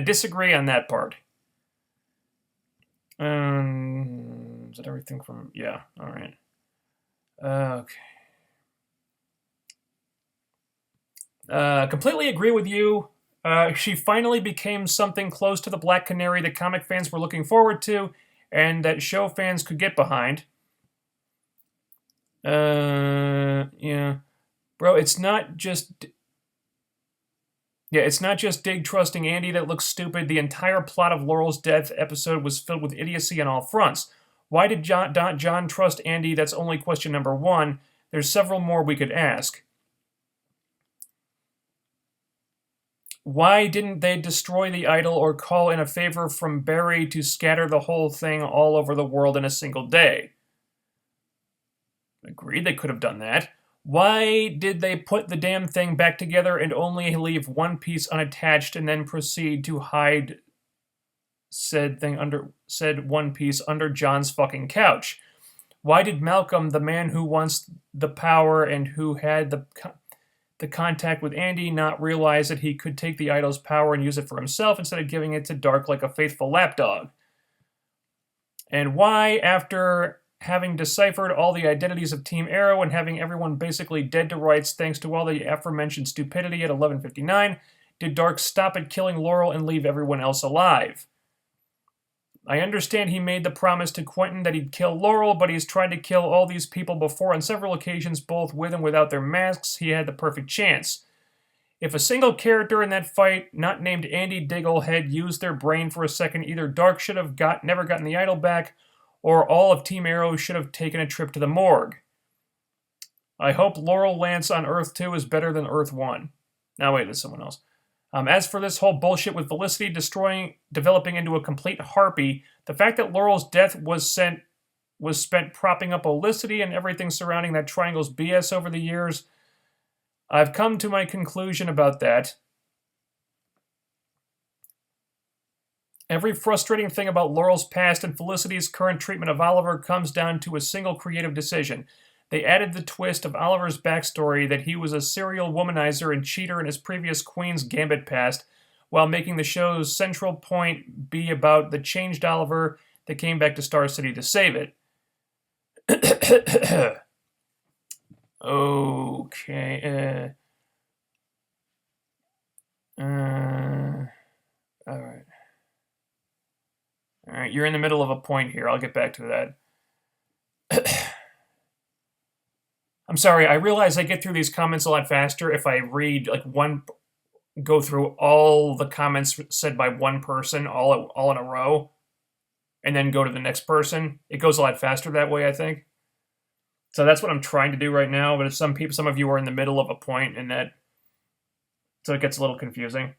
disagree on that part. Is that everything from... Yeah, alright. Okay. Completely agree with you. She finally became something close to the Black Canary that comic fans were looking forward to, and that show fans could get behind. Yeah. Bro, it's not just... Yeah, it's not just Dig trusting Andy that looks stupid. The entire plot of Laurel's death episode was filled with idiocy on all fronts. Why did John trust Andy? That's only question number 1. There's several more we could ask. Why didn't they destroy the idol or call in a favor from Barry to scatter the whole thing all over the world in a single day? Agreed, they could have done that. Why did they put the damn thing back together and only leave one piece unattached and then proceed to hide said one piece under John's fucking couch? Why did Malcolm, the man who wants the power and who had the contact with Andy, not realize that he could take the idol's power and use it for himself instead of giving it to Dark like a faithful lapdog? And why, after having deciphered all the identities of Team Arrow and having everyone basically dead to rights thanks to all the aforementioned stupidity at 11:59, did Dark stop at killing Laurel and leave everyone else alive? I understand he made the promise to Quentin that he'd kill Laurel, but he's tried to kill all these people before on several occasions, both with and without their masks. He had the perfect chance. If a single character in that fight, not named Andy Diggle, had used their brain for a second, either Dark should have never gotten the idol back, or all of Team Arrow should have taken a trip to the morgue. I hope Laurel Lance on Earth 2 is better than Earth 1. Now wait, there's someone else. As for this whole bullshit with Felicity developing into a complete harpy, the fact that Laurel's death was spent propping up Felicity and everything surrounding that triangle's BS over the years, I've come to my conclusion about that. Every frustrating thing about Laurel's past and Felicity's current treatment of Oliver comes down to a single creative decision. They added the twist of Oliver's backstory that he was a serial womanizer and cheater in his previous Queen's Gambit past, while making the show's central point be about the changed Oliver that came back to Star City to save it. Okay. Alright. Alright, you're in the middle of a point here. I'll get back to that. I'm sorry, I realize I get through these comments a lot faster if I read, go through all the comments said by one person all in a row, and then go to the next person. It goes a lot faster that way, I think. So that's what I'm trying to do right now, but if some of you are in the middle of a point, so it gets a little confusing.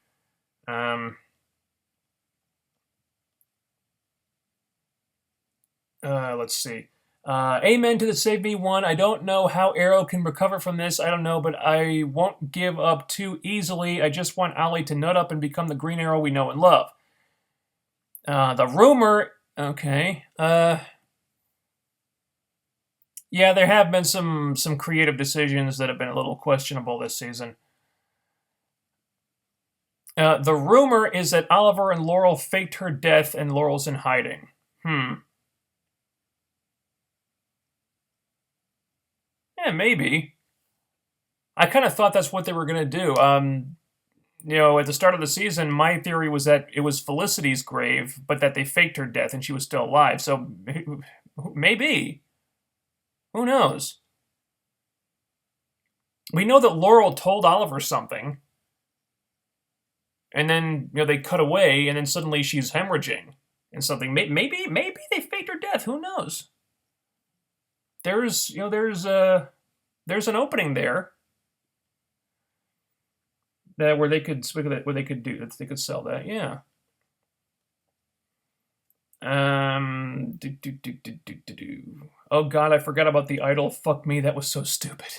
Let's see. Amen to the Save Me one. I don't know how Arrow can recover from this. I don't know, but I won't give up too easily. I just want Ollie to nut up and become the Green Arrow we know and love. The rumor. Okay. Yeah, there have been some creative decisions that have been a little questionable this season. The rumor is that Oliver and Laurel faked her death and Laurel's in hiding. Yeah, maybe. I kind of thought that's what they were going to do. At the start of the season, my theory was that it was Felicity's grave, but that they faked her death and she was still alive. So maybe. Who knows? We know that Laurel told Oliver something. And then, they cut away, and then suddenly she's hemorrhaging and something. Maybe they faked her death. Who knows? There's an opening there that where they could sell that. Yeah. Oh God, I forgot about the idol. Fuck me, that was so stupid.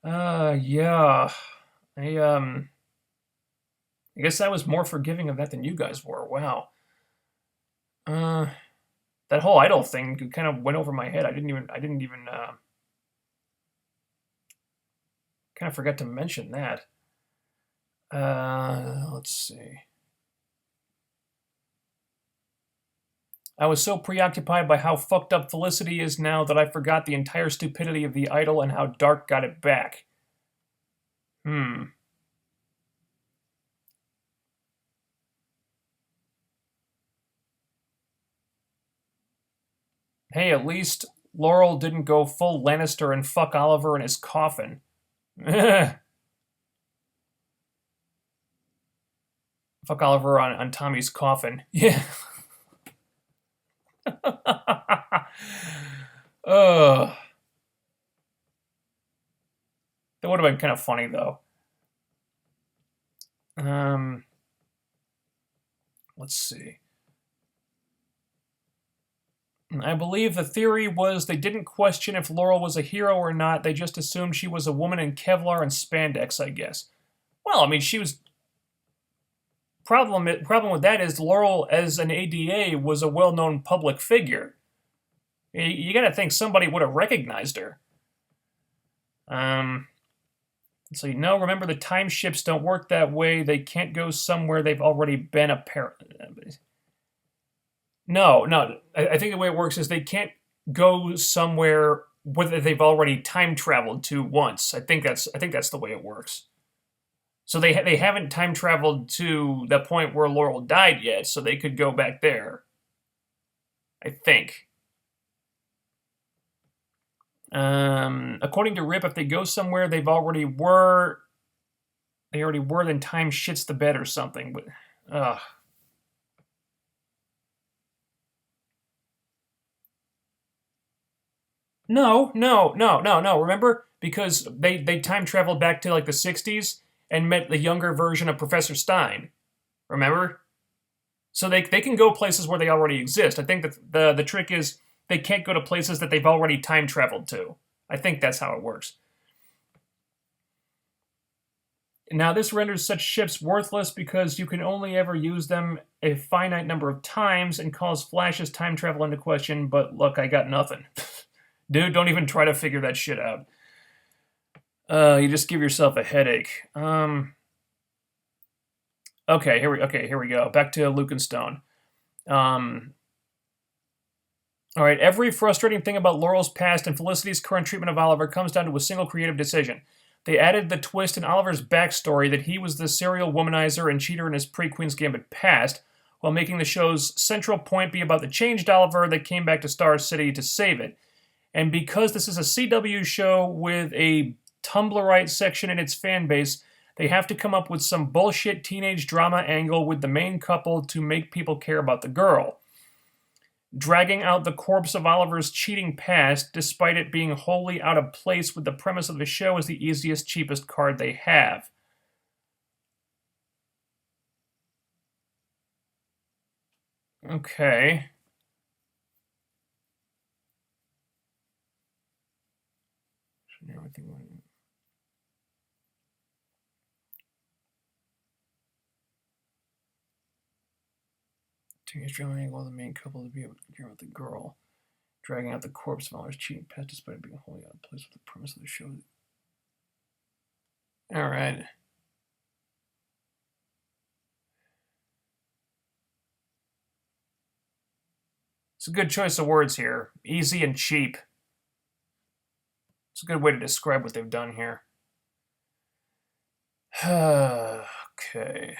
Yeah. I guess I was more forgiving of that than you guys were. Wow. That whole idol thing kind of went over my head. I didn't even kind of forgot to mention that. Let's see. I was so preoccupied by how fucked up Felicity is now that I forgot the entire stupidity of the idol and how Dark got it back. Hey, at least Laurel didn't go full Lannister and fuck Oliver in his coffin. Fuck Oliver on Tommy's coffin. Yeah. That would have been kind of funny, though. Let's see. I believe the theory was they didn't question if Laurel was a hero or not. They just assumed she was a woman in Kevlar and spandex, I guess. Well, I mean, she was... Problem with that is Laurel, as an ADA, was a well-known public figure. You gotta think somebody would have recognized her. So, remember the time ships don't work that way. They can't go somewhere they've already been, apparently. No. I think the way it works is they can't go somewhere whether they've already time traveled to once. I think that's the way it works. So they haven't time traveled to the point where Laurel died yet, so they could go back there. I think. According to Rip, if they go somewhere they already were, then time shits the bed or something. But, No. Remember? Because they time traveled back to like the 60s and met the younger version of Professor Stein. Remember? So they can go places where they already exist. I think that the trick is they can't go to places that they've already time traveled to. I think that's how it works. Now, this renders such ships worthless because you can only ever use them a finite number of times and calls Flash's time travel into question, but look, I got nothing. Dude, don't even try to figure that shit out. You just give yourself a headache. Okay, here we go. Back to Luke and Stone. All right, every frustrating thing about Laurel's past and Felicity's current treatment of Oliver comes down to a single creative decision. They added the twist in Oliver's backstory that he was the serial womanizer and cheater in his pre-Queen's Gambit past, while making the show's central point be about the changed Oliver that came back to Star City to save it. And because this is a CW show with a Tumblrite section in its fan base, they have to come up with some bullshit teenage drama angle with the main couple to make people care about the girl. Dragging out the corpse of Oliver's cheating past, despite it being wholly out of place with the premise of the show, is the easiest, cheapest card they have. Okay. Teenage drama while the main couple to be able to care about the girl, dragging out the corpse while there's cheating past despite being wholly out of place with the premise of the show. All right. It's a good choice of words here. Easy and cheap. It's a good way to describe what they've done here. Okay.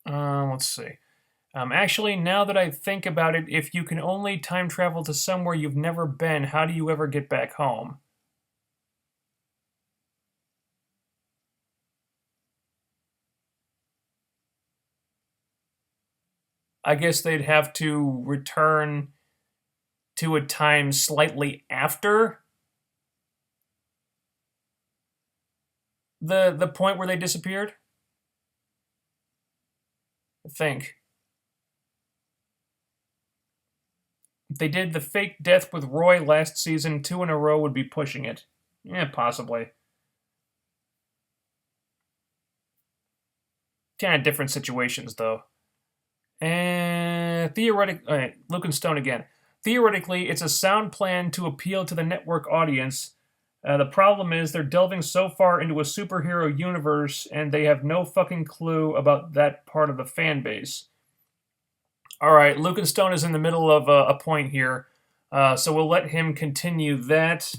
Let's see. Actually, now that I think about it, if you can only time travel to somewhere you've never been, how do you ever get back home? I guess they'd have to return to a time slightly after the point where they disappeared. I think. If they did the fake death with Roy last season, 2 in a row would be pushing it. Yeah, possibly. Kind of different situations, though. And theoretically, all right, Luke and Stone again. Theoretically, it's a sound plan to appeal to the network audience. The problem is they're delving so far into a superhero universe, and they have no fucking clue about that part of the fan base. All right, Luke and Stone is in the middle of a point here, so we'll let him continue that.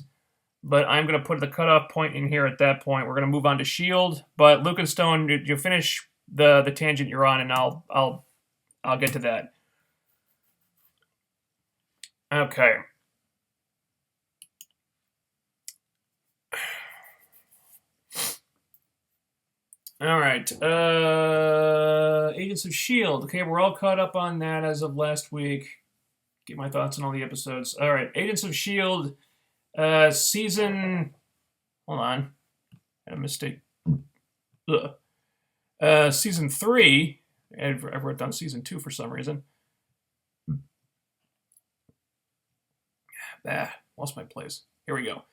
But I'm going to put the cutoff point in here at that point. We're going to move on to Shield. But Luke and Stone, you finish the tangent you're on, and I'll get to that. Okay. All right. Agents of S.H.I.E.L.D. Okay, we're all caught up on that as of last week. Get my thoughts on all the episodes. All right, Agents of S.H.I.E.L.D. Season... Hold on. I had a mistake. Season 3... I wrote down Season 2 for some reason. Lost my place. Here we go.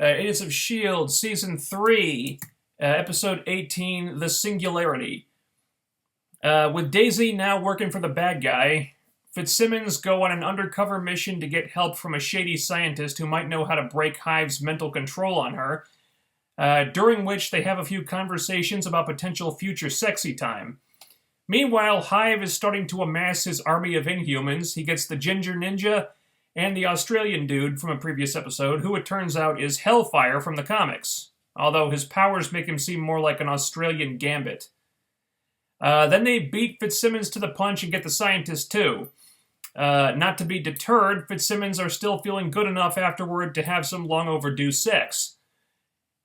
Agents of S.H.I.E.L.D. Season 3... Episode 18, The Singularity. With Daisy now working for the bad guy, Fitzsimmons go on an undercover mission to get help from a shady scientist who might know how to break Hive's mental control on her, during which they have a few conversations about potential future sexy time. Meanwhile, Hive is starting to amass his army of Inhumans. He gets the Ginger Ninja and the Australian dude from a previous episode, who it turns out is Hellfire from the comics, although his powers make him seem more like an Australian Gambit. Then they beat Fitzsimmons to the punch and get the scientist too. Not to be deterred, Fitzsimmons are still feeling good enough afterward to have some long overdue sex.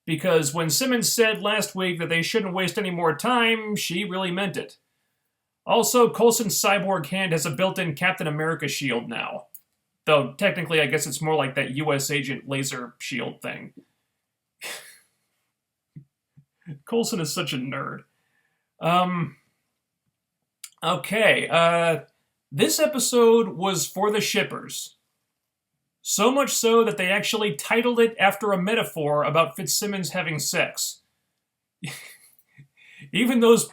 Because when Simmons said last week that they shouldn't waste any more time, she really meant it. Also, Coulson's cyborg hand has a built-in Captain America shield now. Though, technically, I guess it's more like that U.S. agent laser shield thing. Coulson is such a nerd. Okay, this episode was for the shippers. So much so that they actually titled it after a metaphor about Fitzsimmons having sex. Even those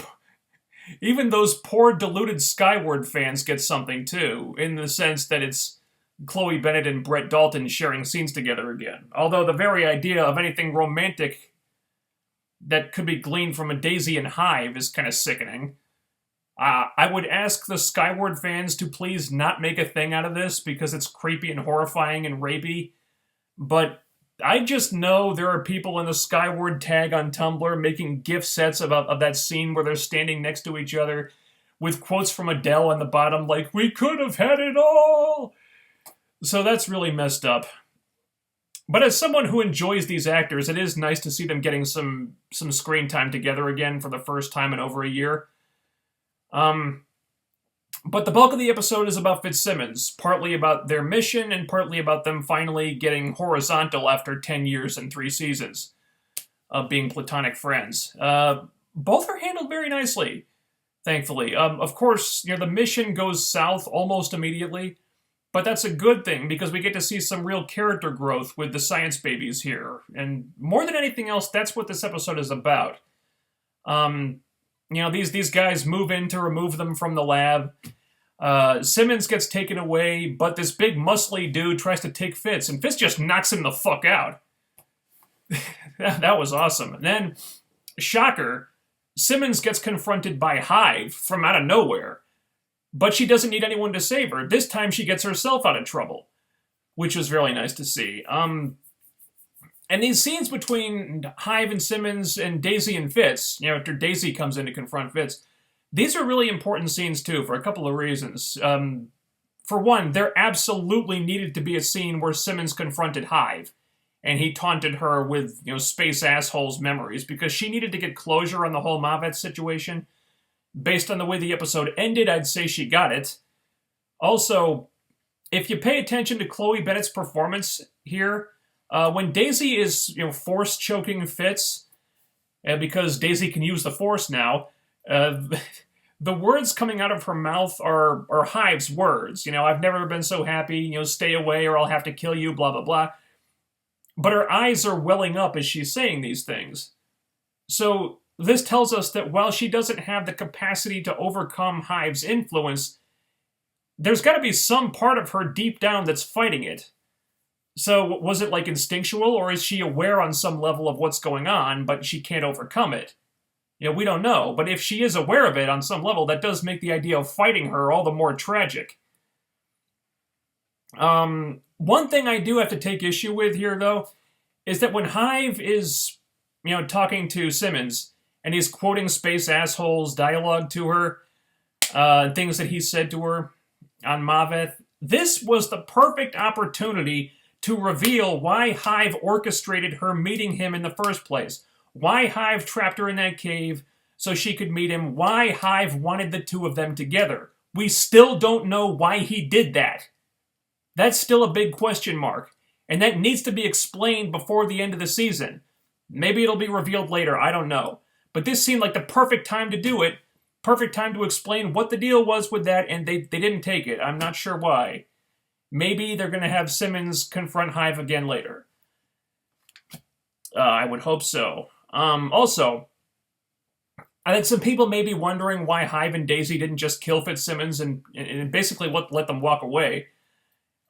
poor deluded Skyward fans get something too, in the sense that it's Chloe Bennett and Brett Dalton sharing scenes together again. Although the very idea of anything romantic that could be gleaned from a Daisy and Hive is kind of sickening. I would ask the Skyward fans to please not make a thing out of this because it's creepy and horrifying and rapey. But I just know there are people in the Skyward tag on Tumblr making GIF sets of that scene where they're standing next to each other with quotes from Adele on the bottom like, "We could have had it all!" So that's really messed up. But as someone who enjoys these actors, it is nice to see them getting some screen time together again for the first time in over a year. But the bulk of the episode is about Fitzsimmons, partly about their mission and partly about them finally getting horizontal after 10 years and 3 seasons of being platonic friends. Both are handled very nicely, thankfully. Of course, the mission goes south almost immediately, But that's a good thing, because we get to see some real character growth with the science babies here. And more than anything else, that's what this episode is about. These guys move in to remove them from the lab. Simmons gets taken away, but this big muscly dude tries to take Fitz, and Fitz just knocks him the fuck out. That was awesome. And then, shocker, Simmons gets confronted by Hive from out of nowhere. But she doesn't need anyone to save her. This time she gets herself out of trouble, which was really nice to see. And these scenes between Hive and Simmons and Daisy and Fitz, after Daisy comes in to confront Fitz, these are really important scenes too, for a couple of reasons. For one, there absolutely needed to be a scene where Simmons confronted Hive, and he taunted her with, space assholes memories, because she needed to get closure on the whole Mavet situation. Based on the way the episode ended, I'd say she got it. Also, if you pay attention to Chloe Bennett's performance here, when Daisy is, force choking Fitz, because Daisy can use the Force now, the words coming out of her mouth are Hive's words. I've never been so happy, stay away or I'll have to kill you, blah, blah, blah. But her eyes are welling up as she's saying these things. So this tells us that while she doesn't have the capacity to overcome Hive's influence, there's got to be some part of her deep down that's fighting it. So was it like instinctual, or is she aware on some level of what's going on, but she can't overcome it? We don't know. But if she is aware of it on some level, that does make the idea of fighting her all the more tragic. One thing I do have to take issue with here, though, is that when Hive is, talking to Simmons, and he's quoting Space Asshole's dialogue to her, things that he said to her on Maveth. This was the perfect opportunity to reveal why Hive orchestrated her meeting him in the first place. Why Hive trapped her in that cave so she could meet him. Why Hive wanted the two of them together. We still don't know why he did that. That's still a big question mark. And that needs to be explained before the end of the season. Maybe it'll be revealed later, I don't know. But this seemed like the perfect time to do it, perfect time to explain what the deal was with that, and they didn't take it. I'm not sure why. Maybe they're going to have Simmons confront Hive again later. I would hope so. Also, I think some people may be wondering why Hive and Daisy didn't just kill Fitzsimmons and basically let them walk away.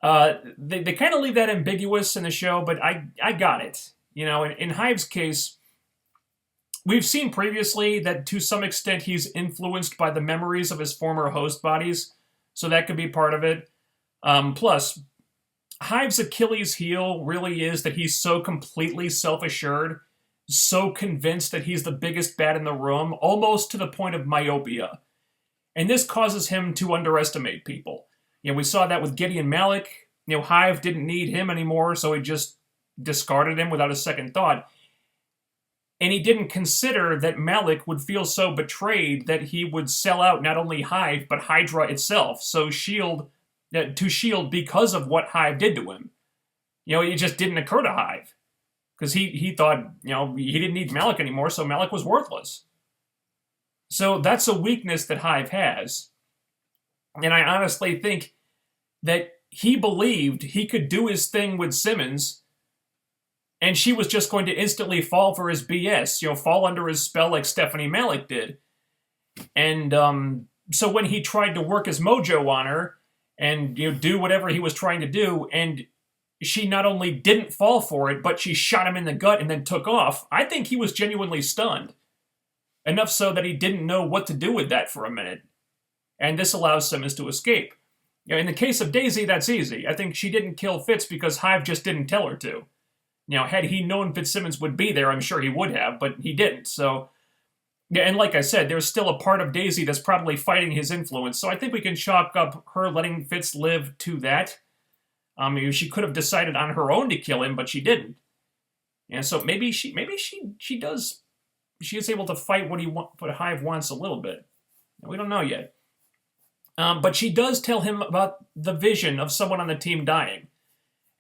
They kind of leave that ambiguous in the show, but I got it. In Hive's case, we've seen previously that to some extent he's influenced by the memories of his former host bodies, so that could be part of it. Plus, Hive's Achilles heel really is that he's so completely self-assured, so convinced that he's the biggest bat in the room, almost to the point of myopia. And this causes him to underestimate people. We saw that with Gideon Malik. Hive didn't need him anymore, so he just discarded him without a second thought. And he didn't consider that Malik would feel so betrayed that he would sell out not only Hive, but Hydra itself, to shield because of what Hive did to him. It just didn't occur to Hive. Because he thought, he didn't need Malik anymore, so Malik was worthless. So that's a weakness that Hive has. And I honestly think that he believed he could do his thing with Simmons, and she was just going to instantly fall for his BS, fall under his spell like Stephanie Malik did. And so when he tried to work his mojo on her and do whatever he was trying to do, and she not only didn't fall for it, but she shot him in the gut and then took off, I think he was genuinely stunned. Enough so that he didn't know what to do with that for a minute. And this allows Simmons to escape. In the case of Daisy, that's easy. I think she didn't kill Fitz because Hive just didn't tell her to. Had he known Fitzsimmons would be there, I'm sure he would have, but he didn't. So, and like I said, there's still a part of Daisy that's probably fighting his influence. So I think we can chalk up her letting Fitz live to that. She could have decided on her own to kill him, but she didn't. And so maybe she is able to fight what Hive wants a little bit. We don't know yet. But she does tell him about the vision of someone on the team dying.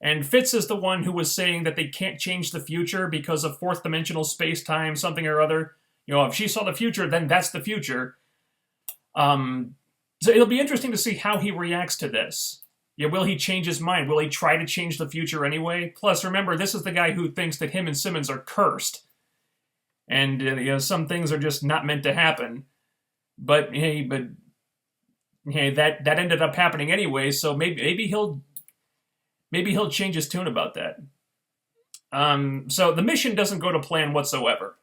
And Fitz is the one who was saying that they can't change the future because of fourth dimensional space-time, something or other. If she saw the future, then that's the future. So it'll be interesting to see how he reacts to this. Yeah, will he change his mind? Will he try to change the future anyway? Plus, remember, this is the guy who thinks that him and Simmons are cursed. And, some things are just not meant to happen. But that ended up happening anyway, so maybe he'll change his tune about that. So the mission doesn't go to plan whatsoever.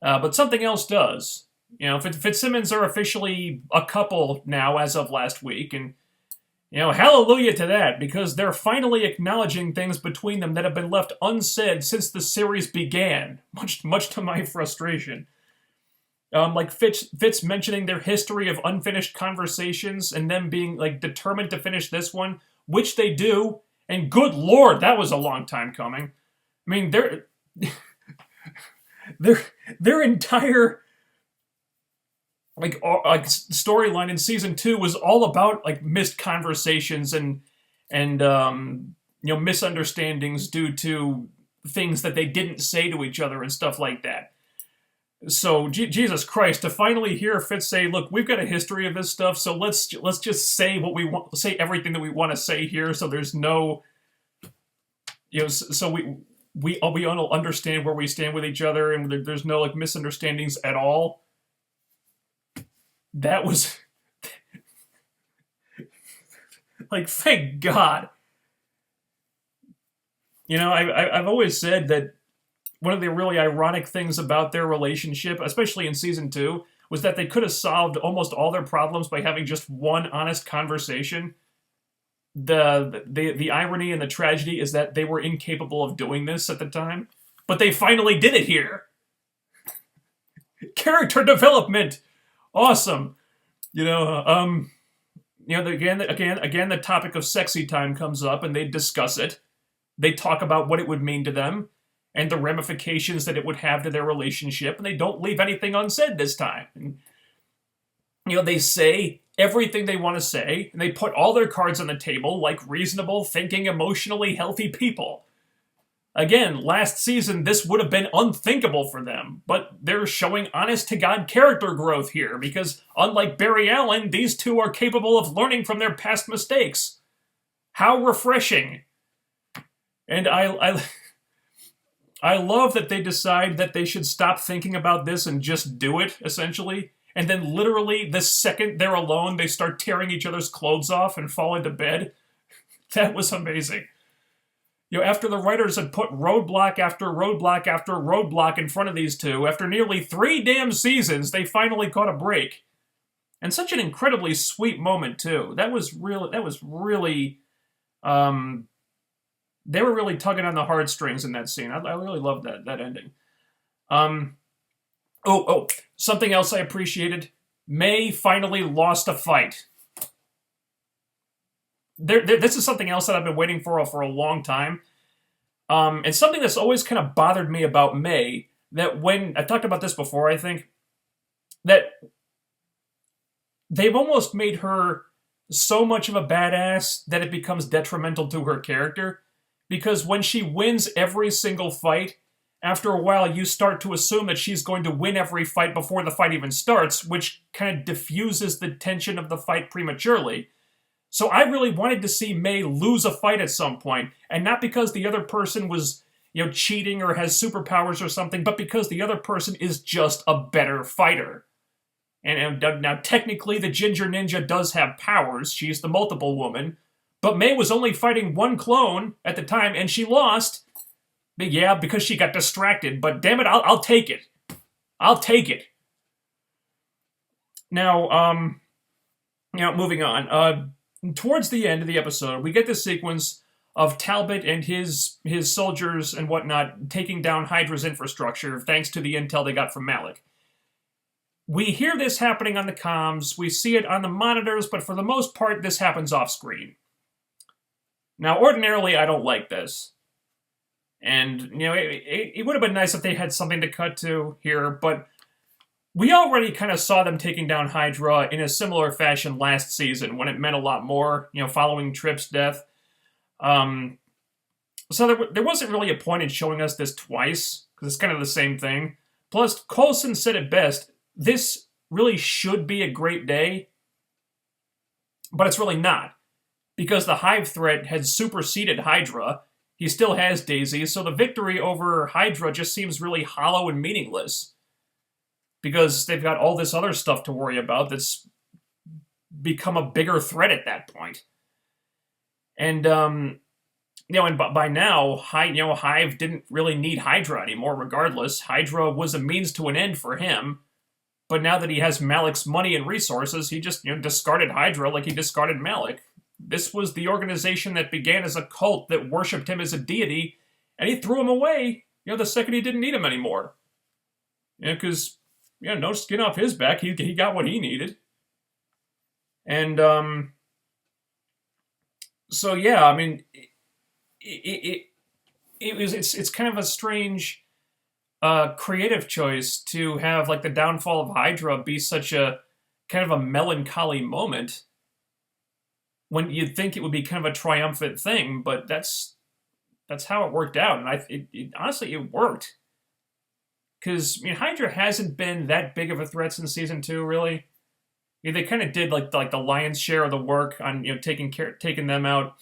But something else does. Fitzsimmons are officially a couple now as of last week, and hallelujah to that, because they're finally acknowledging things between them that have been left unsaid since the series began, much to my frustration. Like Fitz mentioning their history of unfinished conversations and them being determined to finish this one, which they do, and good lord, that was a long time coming. I mean, their entire storyline in season 2 was all about missed conversations and misunderstandings due to things that they didn't say to each other and stuff like that. So Jesus Christ, to finally hear Fitz say, "Look, we've got a history of this stuff, so let's just say what we want, say everything that we want to say here, so there's no, so we all understand where we stand with each other, and there's no misunderstandings at all." That was thank God. I've always said that one of the really ironic things about their relationship, especially in season 2, was that they could have solved almost all their problems by having just one honest conversation. The irony and the tragedy is that they were incapable of doing this at the time, but they finally did it here. Character development, awesome. Again, the topic of sexy time comes up, and they discuss it. They talk about what it would mean to them and the ramifications that it would have to their relationship, and they don't leave anything unsaid this time. And, they say everything they want to say, and they put all their cards on the table like reasonable, thinking, emotionally healthy people. Again, last season, this would have been unthinkable for them, but they're showing honest-to-God character growth here, because unlike Barry Allen, these two are capable of learning from their past mistakes. How refreshing. And I love that they decide that they should stop thinking about this and just do it, essentially. And then literally, the second they're alone, they start tearing each other's clothes off and fall into bed. That was amazing. After the writers had put roadblock after roadblock after roadblock in front of these two, after nearly 3 damn seasons, they finally caught a break. And such an incredibly sweet moment, too. That was really, they were really tugging on the heartstrings in that scene. I really loved that ending. Something else I appreciated. May finally lost a fight. This is something else that I've been waiting for a long time. And something that's always kind of bothered me about May, that when, I've talked about this before, I think, that they've almost made her so much of a badass that it becomes detrimental to her character. Because when she wins every single fight, after a while you start to assume that she's going to win every fight before the fight even starts, which kind of diffuses the tension of the fight prematurely. So I really wanted to see May lose a fight at some point, and not because the other person was, cheating or has superpowers or something, but because the other person is just a better fighter. And now technically the Ginger Ninja does have powers, she's the multiple woman, but May was only fighting one clone at the time, and she lost. Yeah, because she got distracted, but damn it, I'll take it. I'll take it. Now, moving on. Towards the end of the episode, we get this sequence of Talbot and his soldiers and whatnot taking down Hydra's infrastructure, thanks to the intel they got from Malik. We hear this happening on the comms, we see it on the monitors, but for the most part, this happens off-screen. Now, ordinarily, I don't like this. And, it would have been nice if they had something to cut to here, but we already kind of saw them taking down Hydra in a similar fashion last season, when it meant a lot more, following Tripp's death. So there wasn't really a point in showing us this twice, because it's kind of the same thing. Plus, Coulson said it best, this really should be a great day, but it's really not. because the Hive threat had superseded Hydra. He still has Daisy, so the victory over Hydra just seems really hollow and meaningless. Because they've got all this other stuff to worry about that's become a bigger threat at that point. And, and by now, Hive didn't really need Hydra anymore, regardless. Hydra was a means to an end for him. But now that he has Malik's money and resources, he just discarded Hydra like he discarded Malik. This was the organization that began as a cult that worshipped him as a deity, and he threw him away, the second he didn't need him anymore. Because, no skin off his back, he got what he needed. And, so yeah, I mean, it's kind of a strange creative choice to have like the downfall of Hydra be such a kind of a melancholy moment when you'd think it would be kind of a triumphant thing, but that's how it worked out, and honestly it worked because Hydra hasn't been that big of a threat since season 2, really. They kind of did like the lion's share of the work on taking them out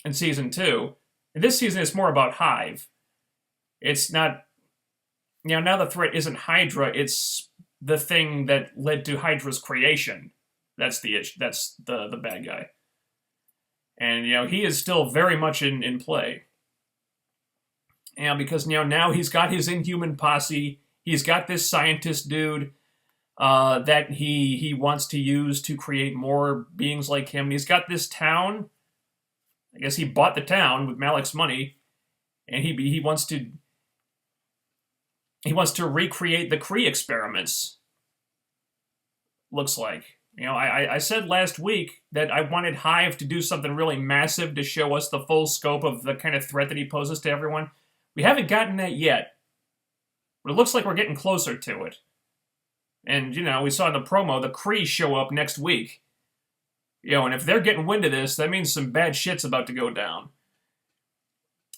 in season 2. And this season it's more about Hive. It's not now the threat isn't Hydra, it's the thing that led to Hydra's creation. That's the issue. That's the bad guy. And he is still very much in play. Because now he's got his Inhuman posse. He's got this scientist dude that he wants to use to create more beings like him. And he's got this town. I guess he bought the town with Malik's money, and he wants to recreate the Kree experiments. Looks like. I said last week that I wanted Hive to do something really massive to show us the full scope of the kind of threat that he poses to everyone. We haven't gotten that yet, but it looks like we're getting closer to it. And, we saw in the promo, the Kree show up next week. And if they're getting wind of this, that means some bad shit's about to go down.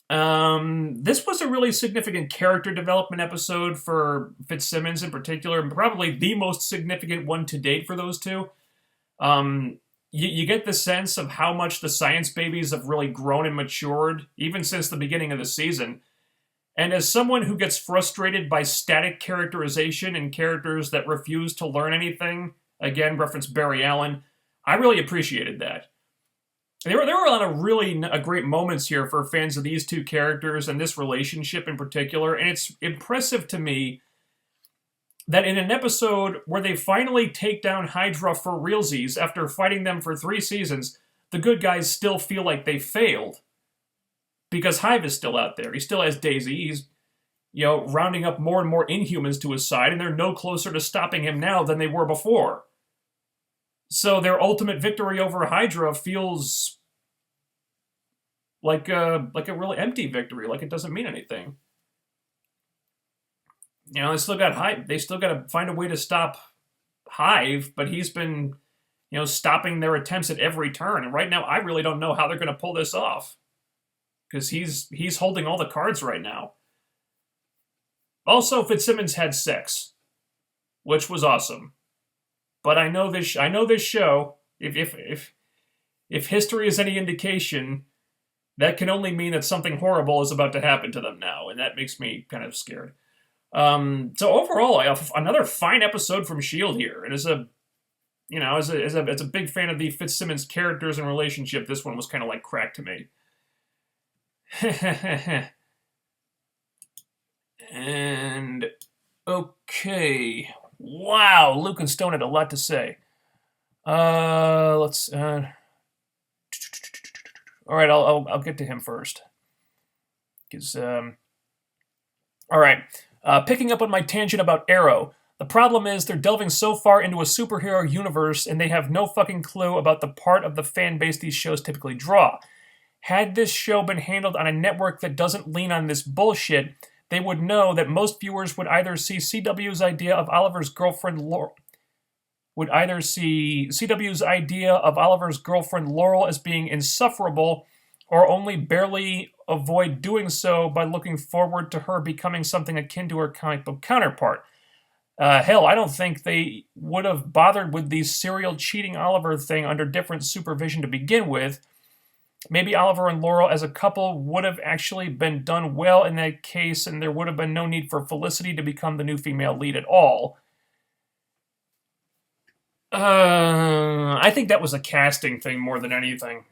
This was a really significant character development episode for Fitzsimmons in particular, probably the most significant one to date for those two. You get the sense of how much the science babies have really grown and matured, even since the beginning of the season. And as someone who gets frustrated by static characterization and characters that refuse to learn anything, again, reference Barry Allen, I really appreciated that. There were a lot of really great moments here for fans of these two characters and this relationship in particular, and it's impressive to me that in an episode where they finally take down Hydra for realsies after fighting them for 3 seasons, the good guys still feel like they failed. Because Hive is still out there. He still has Daisy. He's, rounding up more and more Inhumans to his side, and they're no closer to stopping him now than they were before. So their ultimate victory over Hydra feels like a really empty victory, like it doesn't mean anything. They still got Hive. They still got to find a way to stop Hive, but he's been, stopping their attempts at every turn. And right now, I really don't know how they're going to pull this off, because he's holding all the cards right now. Also, Fitzsimmons had sex, which was awesome. But I know this show, if history is any indication, that can only mean that something horrible is about to happen to them now, and that makes me kind of scared. So overall, another fine episode from S.H.I.E.L.D. here, and as a big fan of the Fitzsimmons characters and relationship, this one was kind of like crack to me. And okay. Wow, Luke and Stone had a lot to say. Let's. All right, I'll get to him first. Because all right, picking up on my tangent about Arrow. The problem is they're delving so far into a superhero universe, and they have no fucking clue about the part of the fan base these shows typically draw. Had this show been handled on a network that doesn't lean on this bullshit, they would know that most viewers would either see CW's idea of Oliver's girlfriend Laurel as being insufferable, or only barely avoid doing so by looking forward to her becoming something akin to her comic book counterpart. Hell, I don't think they would have bothered with the serial cheating Oliver thing under different supervision to begin with, Maybe Oliver and Laurel as a couple would have actually been done well in that case, and there would have been no need for Felicity to become the new female lead at all. I think that was a casting thing more than anything.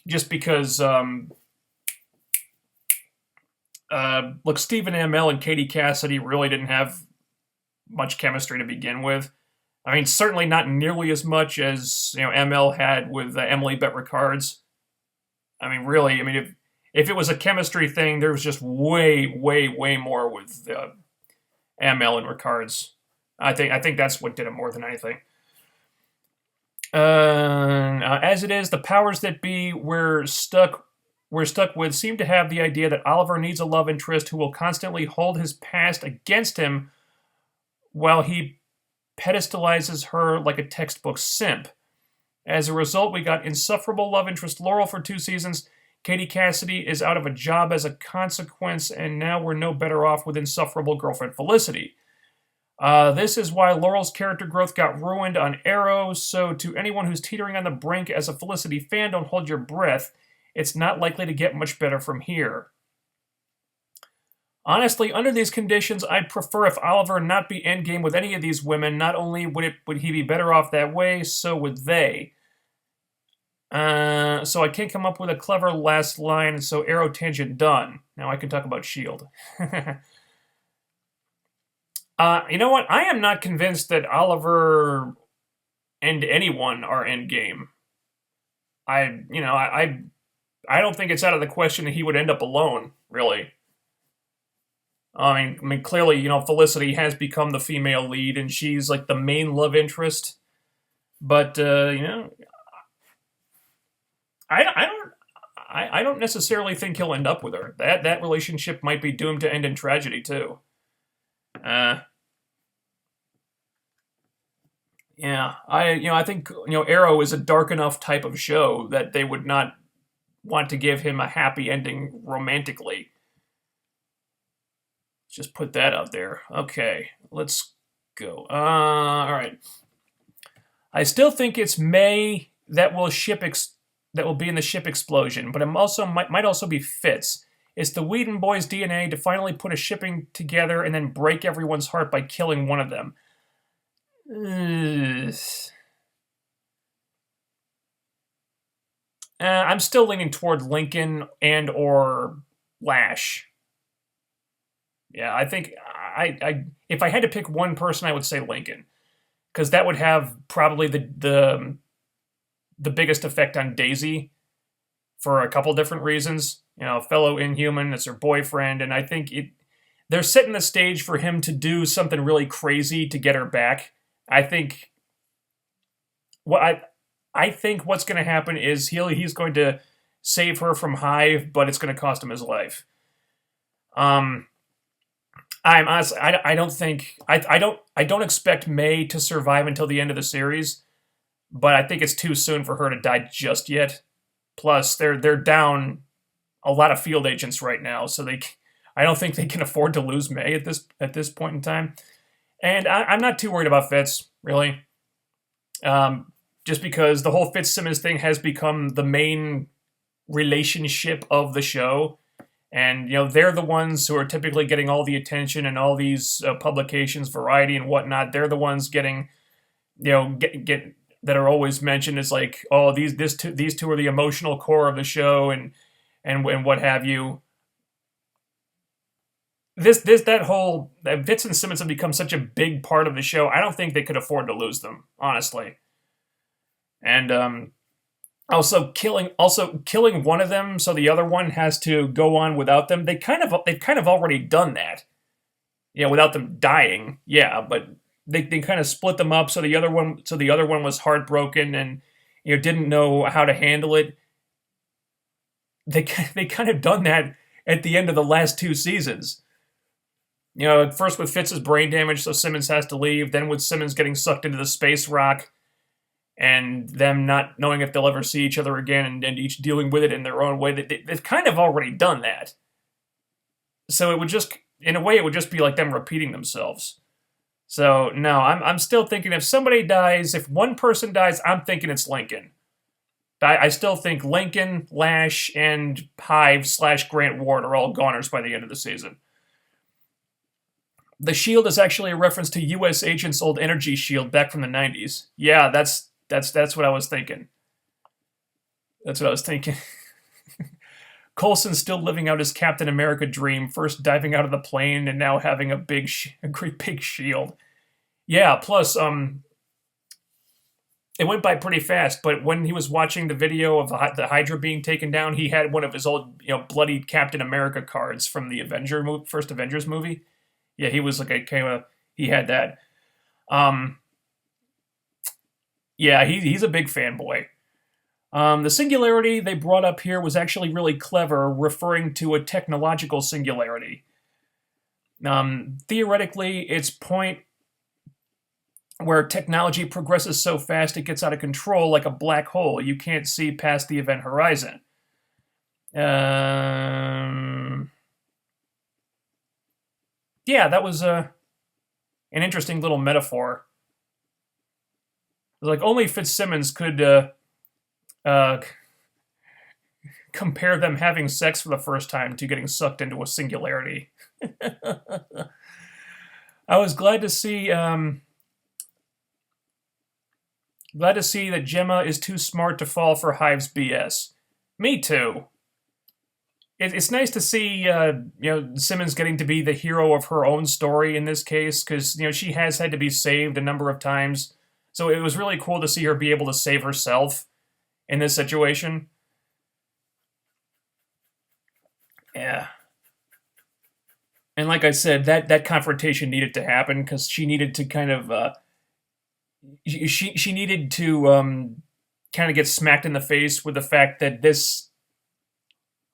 Just because, look, Stephen Amell and Katie Cassidy really didn't have much chemistry to begin with. I mean, certainly not nearly as much as ML had with Emily Bett Rickards. I mean, really, I mean, if it was a chemistry thing, there was just way, way, way more with ML and Rickards. I think that's what did it more than anything. As it is, the powers that be we're stuck with seem to have the idea that Oliver needs a love interest who will constantly hold his past against him while he pedestalizes her like a textbook simp. As a result, we got insufferable love interest Laurel for 2 seasons. Katie Cassidy is out of a job as a consequence, and now we're no better off with insufferable girlfriend Felicity. This is why Laurel's character growth got ruined on Arrow, so to anyone who's teetering on the brink as a Felicity fan, don't hold your breath. It's not likely to get much better from here. Honestly, under these conditions, I'd prefer if Oliver not be endgame with any of these women. Not only would he be better off that way, so would they. So I can't come up with a clever last line, so Arrow tangent done. Now I can talk about S.H.I.E.L.D. You know what? I am not convinced that Oliver and anyone are endgame. I don't think it's out of the question that he would end up alone, really. I mean, clearly, Felicity has become the female lead, and she's like the main love interest. But I don't necessarily think he'll end up with her. That relationship might be doomed to end in tragedy too. Yeah, I think Arrow is a dark enough type of show that they would not want to give him a happy ending romantically. Just put that out there. Okay, let's go. All right. I still think it's May that will be in the ship explosion, but it also might also be Fitz. It's the Whedon boys' DNA to finally put a shipping together and then break everyone's heart by killing one of them. I'm still leaning toward Lincoln and or Lash. Yeah, I think if I had to pick one person, I would say Lincoln, because that would have probably the biggest effect on Daisy for a couple different reasons. Fellow Inhuman, it's her boyfriend, and I think they're setting the stage for him to do something really crazy to get her back. I think what's going to happen is he's going to save her from Hive, but it's going to cost him his life. I'm honestly, I don't expect May to survive until the end of the series, but I think it's too soon for her to die just yet. Plus, they're down a lot of field agents right now, so I don't think they can afford to lose May at this point in time. And I'm not too worried about Fitz, really. Just because the whole Fitzsimmons thing has become the main relationship of the show. And, they're the ones who are typically getting all the attention and all these publications, Variety and whatnot. They're the ones getting, get that are always mentioned as like, oh, these two are the emotional core of the show and what have you. That Fitz and Simmons have become such a big part of the show. I don't think they could afford to lose them, honestly. And also killing one of them so the other one has to go on without them. They've kind of already done that. Without them dying. Yeah, but they kind of split them up so the other one was heartbroken and didn't know how to handle it. They kind of done that at the end of the last 2 seasons. First with Fitz's brain damage, so Simmons has to leave. Then with Simmons getting sucked into the space rock, and them not knowing if they'll ever see each other again, and each dealing with it in their own way. They've kind of already done that. So it would just, in a way, it would just be like them repeating themselves. So no, I'm still thinking if somebody dies, if one person dies, I'm thinking it's Lincoln. I still think Lincoln, Lash, and Hive / Grant Ward are all goners by the end of the season. The shield is actually a reference to U.S. Agent's old energy shield back from the 90s. Yeah, that's what I was thinking. That's what I was thinking. Coulson's still living out his Captain America dream, first diving out of the plane and now having a great big shield. Yeah, plus, it went by pretty fast, but when he was watching the video of the Hydra being taken down, he had one of his old, bloodied Captain America cards from the first Avengers movie. Yeah, he was like he had that. Yeah, he's a big fanboy. The singularity they brought up here was actually really clever, referring to a technological singularity. Theoretically, it's point where technology progresses so fast it gets out of control like a black hole. You can't see past the event horizon. Yeah, that was an interesting little metaphor. Like, only Fitzsimmons could compare them having sex for the first time to getting sucked into a singularity. I was glad to see that Gemma is too smart to fall for Hive's BS. Me too. It's nice to see Simmons getting to be the hero of her own story in this case, because she has had to be saved a number of times. So it was really cool to see her be able to save herself in this situation. Yeah. And like I said, that confrontation needed to happen because she needed to kind of she needed to kind of get smacked in the face with the fact that this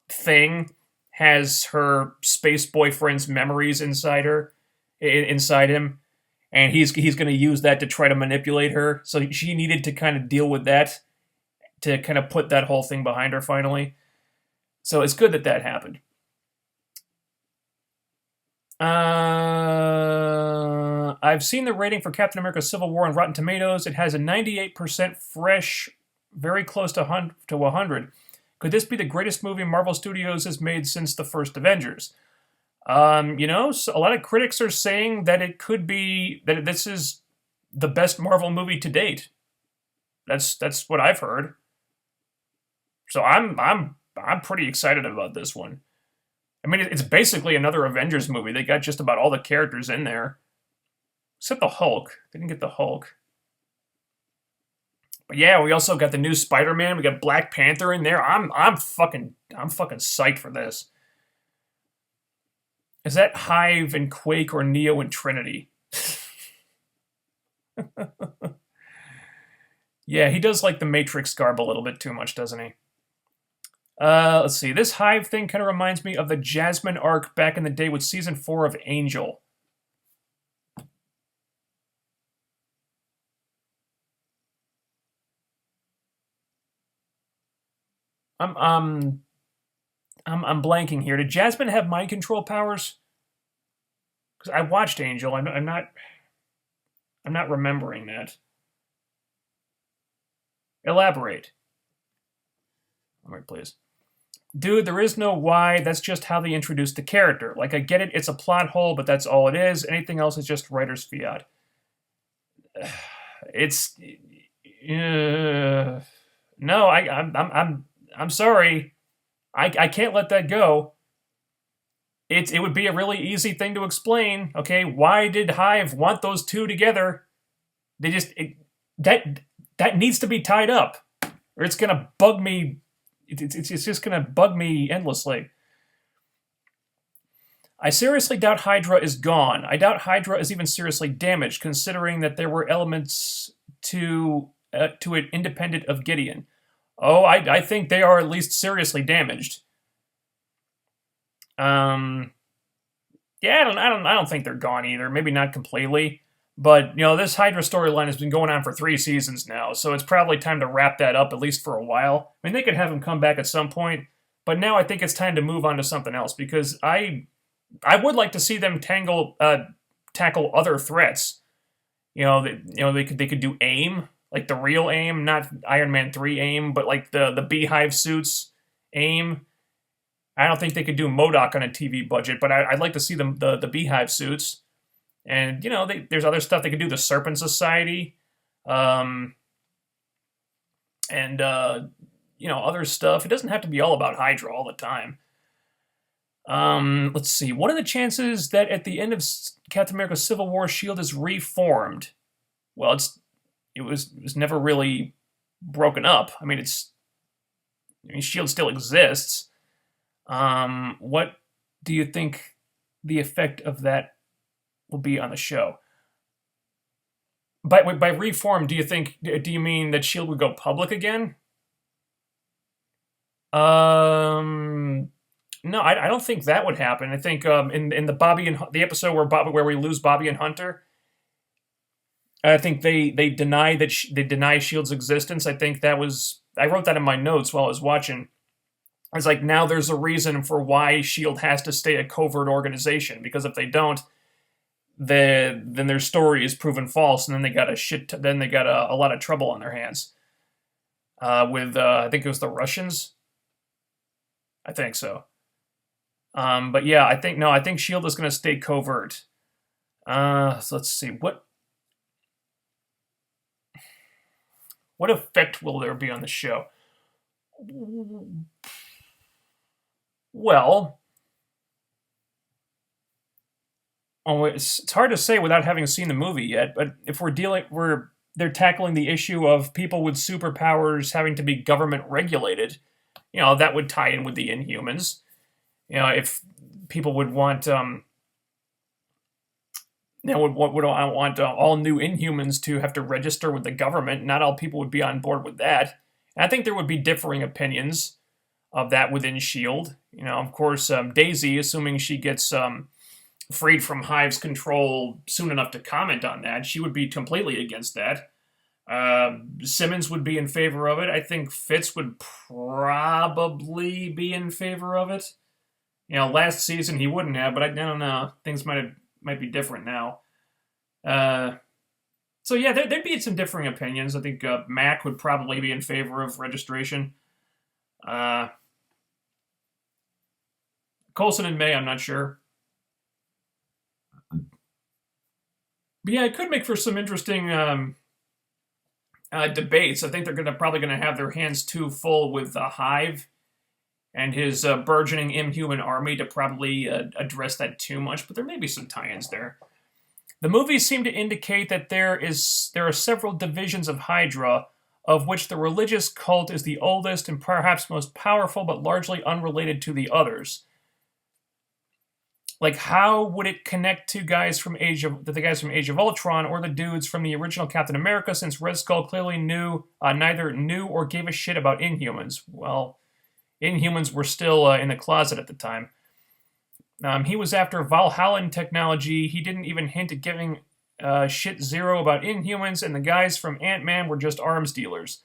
thing has her space boyfriend's memories inside him, and he's going to use that to try to manipulate her. So she needed to kind of deal with that to kind of put that whole thing behind her finally. So it's good that happened. I've seen the rating for Captain America Civil War on Rotten Tomatoes. It has a 98% fresh, very close to 100. Could this be the greatest movie Marvel Studios has made since the first Avengers? So a lot of critics are saying that it could be, that this is the best Marvel movie to date. That's what I've heard. So I'm pretty excited about this one. I mean, it's basically another Avengers movie. They got just about all the characters in there. Except the Hulk. They didn't get the Hulk. But yeah, we also got the new Spider-Man. We got Black Panther in there. I'm fucking psyched for this. Is that Hive and Quake or Neo and Trinity? Yeah, he does like the Matrix garb a little bit too much, doesn't he? Let's see. This Hive thing kind of reminds me of the Jasmine arc back in the day with Season 4 of Angel. I'm blanking here. Did Jasmine have mind control powers? Because I watched Angel. I'm not remembering that. Elaborate. All right, please. Dude, there is no why. That's just how they introduced the character. Like, I get it. It's a plot hole, but that's all it is. Anything else is just writer's fiat. It's no. I'm sorry. I can't let that go. It would be a really easy thing to explain. Okay, why did Hive want those two together? They just that needs to be tied up, or it's gonna bug me. It's just gonna bug me endlessly. I seriously doubt Hydra is gone. I doubt Hydra is even seriously damaged, considering that there were elements to it independent of Gideon. Oh, I think they are at least seriously damaged. Yeah, I don't think they're gone either. Maybe not completely, but this Hydra storyline has been going on for 3 seasons now, so it's probably time to wrap that up at least for a while. I mean, they could have him come back at some point, but now I think it's time to move on to something else because I would like to see them tackle other threats. They could do AIM. like the real AIM, not Iron Man 3 AIM, but like the Beehive suits AIM. I don't think they could do MODOK on a TV budget, but I'd like to see the Beehive suits. And, there's other stuff they could do, the Serpent Society, um, and, other stuff. It doesn't have to be all about Hydra all the time. Let's see. What are the chances that at the end of Captain America Civil War, S.H.I.E.L.D. is reformed? Well, it was never really broken up. I mean, S.H.I.E.L.D. still exists. What do you think the effect of that will be on the show? By reform, do you mean that S.H.I.E.L.D. would go public again? No, I don't think that would happen. I think in the episode where we lose Bobby and Hunter, I think they deny they deny Shield's existence. I think I wrote that in my notes while I was watching. It's like, now there's a reason for why Shield has to stay a covert organization, because if they don't, then their story is proven false, and then they got a lot of trouble on their hands. With I think it was the Russians. I think so. But yeah, I think Shield is going to stay covert. So let's see what effect will there be on the show? Well, it's hard to say without having seen the movie yet. But if they're tackling the issue of people with superpowers having to be government regulated, that would tie in with the Inhumans. If people would want, would want all new Inhumans to have to register with the government, not all people would be on board with that. And I think there would be differing opinions of that within S.H.I.E.L.D. Of course, Daisy, assuming she gets freed from Hive's control soon enough to comment on that, she would be completely against that. Simmons would be in favor of it. I think Fitz would probably be in favor of it. Last season he wouldn't have, but I don't know. Things might be different now. So yeah, there'd be some differing opinions. I think Mac would probably be in favor of registration. Coulson and May, I'm not sure. But yeah, it could make for some interesting debates. I think they're probably going to have their hands too full with Hive and his burgeoning Inhuman army to probably address that too much, but there may be some tie-ins there. The movies seem to indicate that there are several divisions of Hydra, of which the religious cult is the oldest and perhaps most powerful, but largely unrelated to the others. Like, how would it connect to the guys from Age of Ultron or the dudes from the original Captain America, since Red Skull clearly neither knew or gave a shit about Inhumans? Well, Inhumans were still in the closet at the time. He was after Valhallan technology. He didn't even hint at giving shit zero about Inhumans, and the guys from Ant-Man were just arms dealers.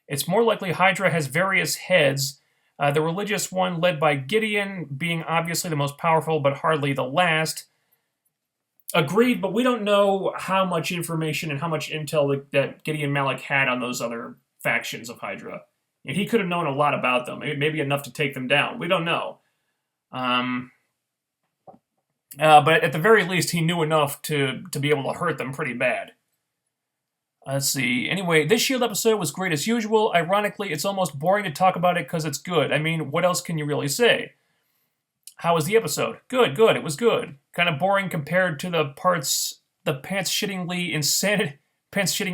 It's more likely Hydra has various heads, the religious one led by Gideon being obviously the most powerful, but hardly the last. Agreed, but we don't know how much information and how much intel that Gideon Malik had on those other factions of Hydra. He could have known a lot about them, maybe enough to take them down. We don't know. But at the very least, he knew enough to be able to hurt them pretty bad. Let's see. Anyway, this S.H.I.E.L.D. episode was great as usual. Ironically, it's almost boring to talk about it because it's good. I mean, what else can you really say? How was the episode? Good. It was good. Kind of boring compared to the pants-shitting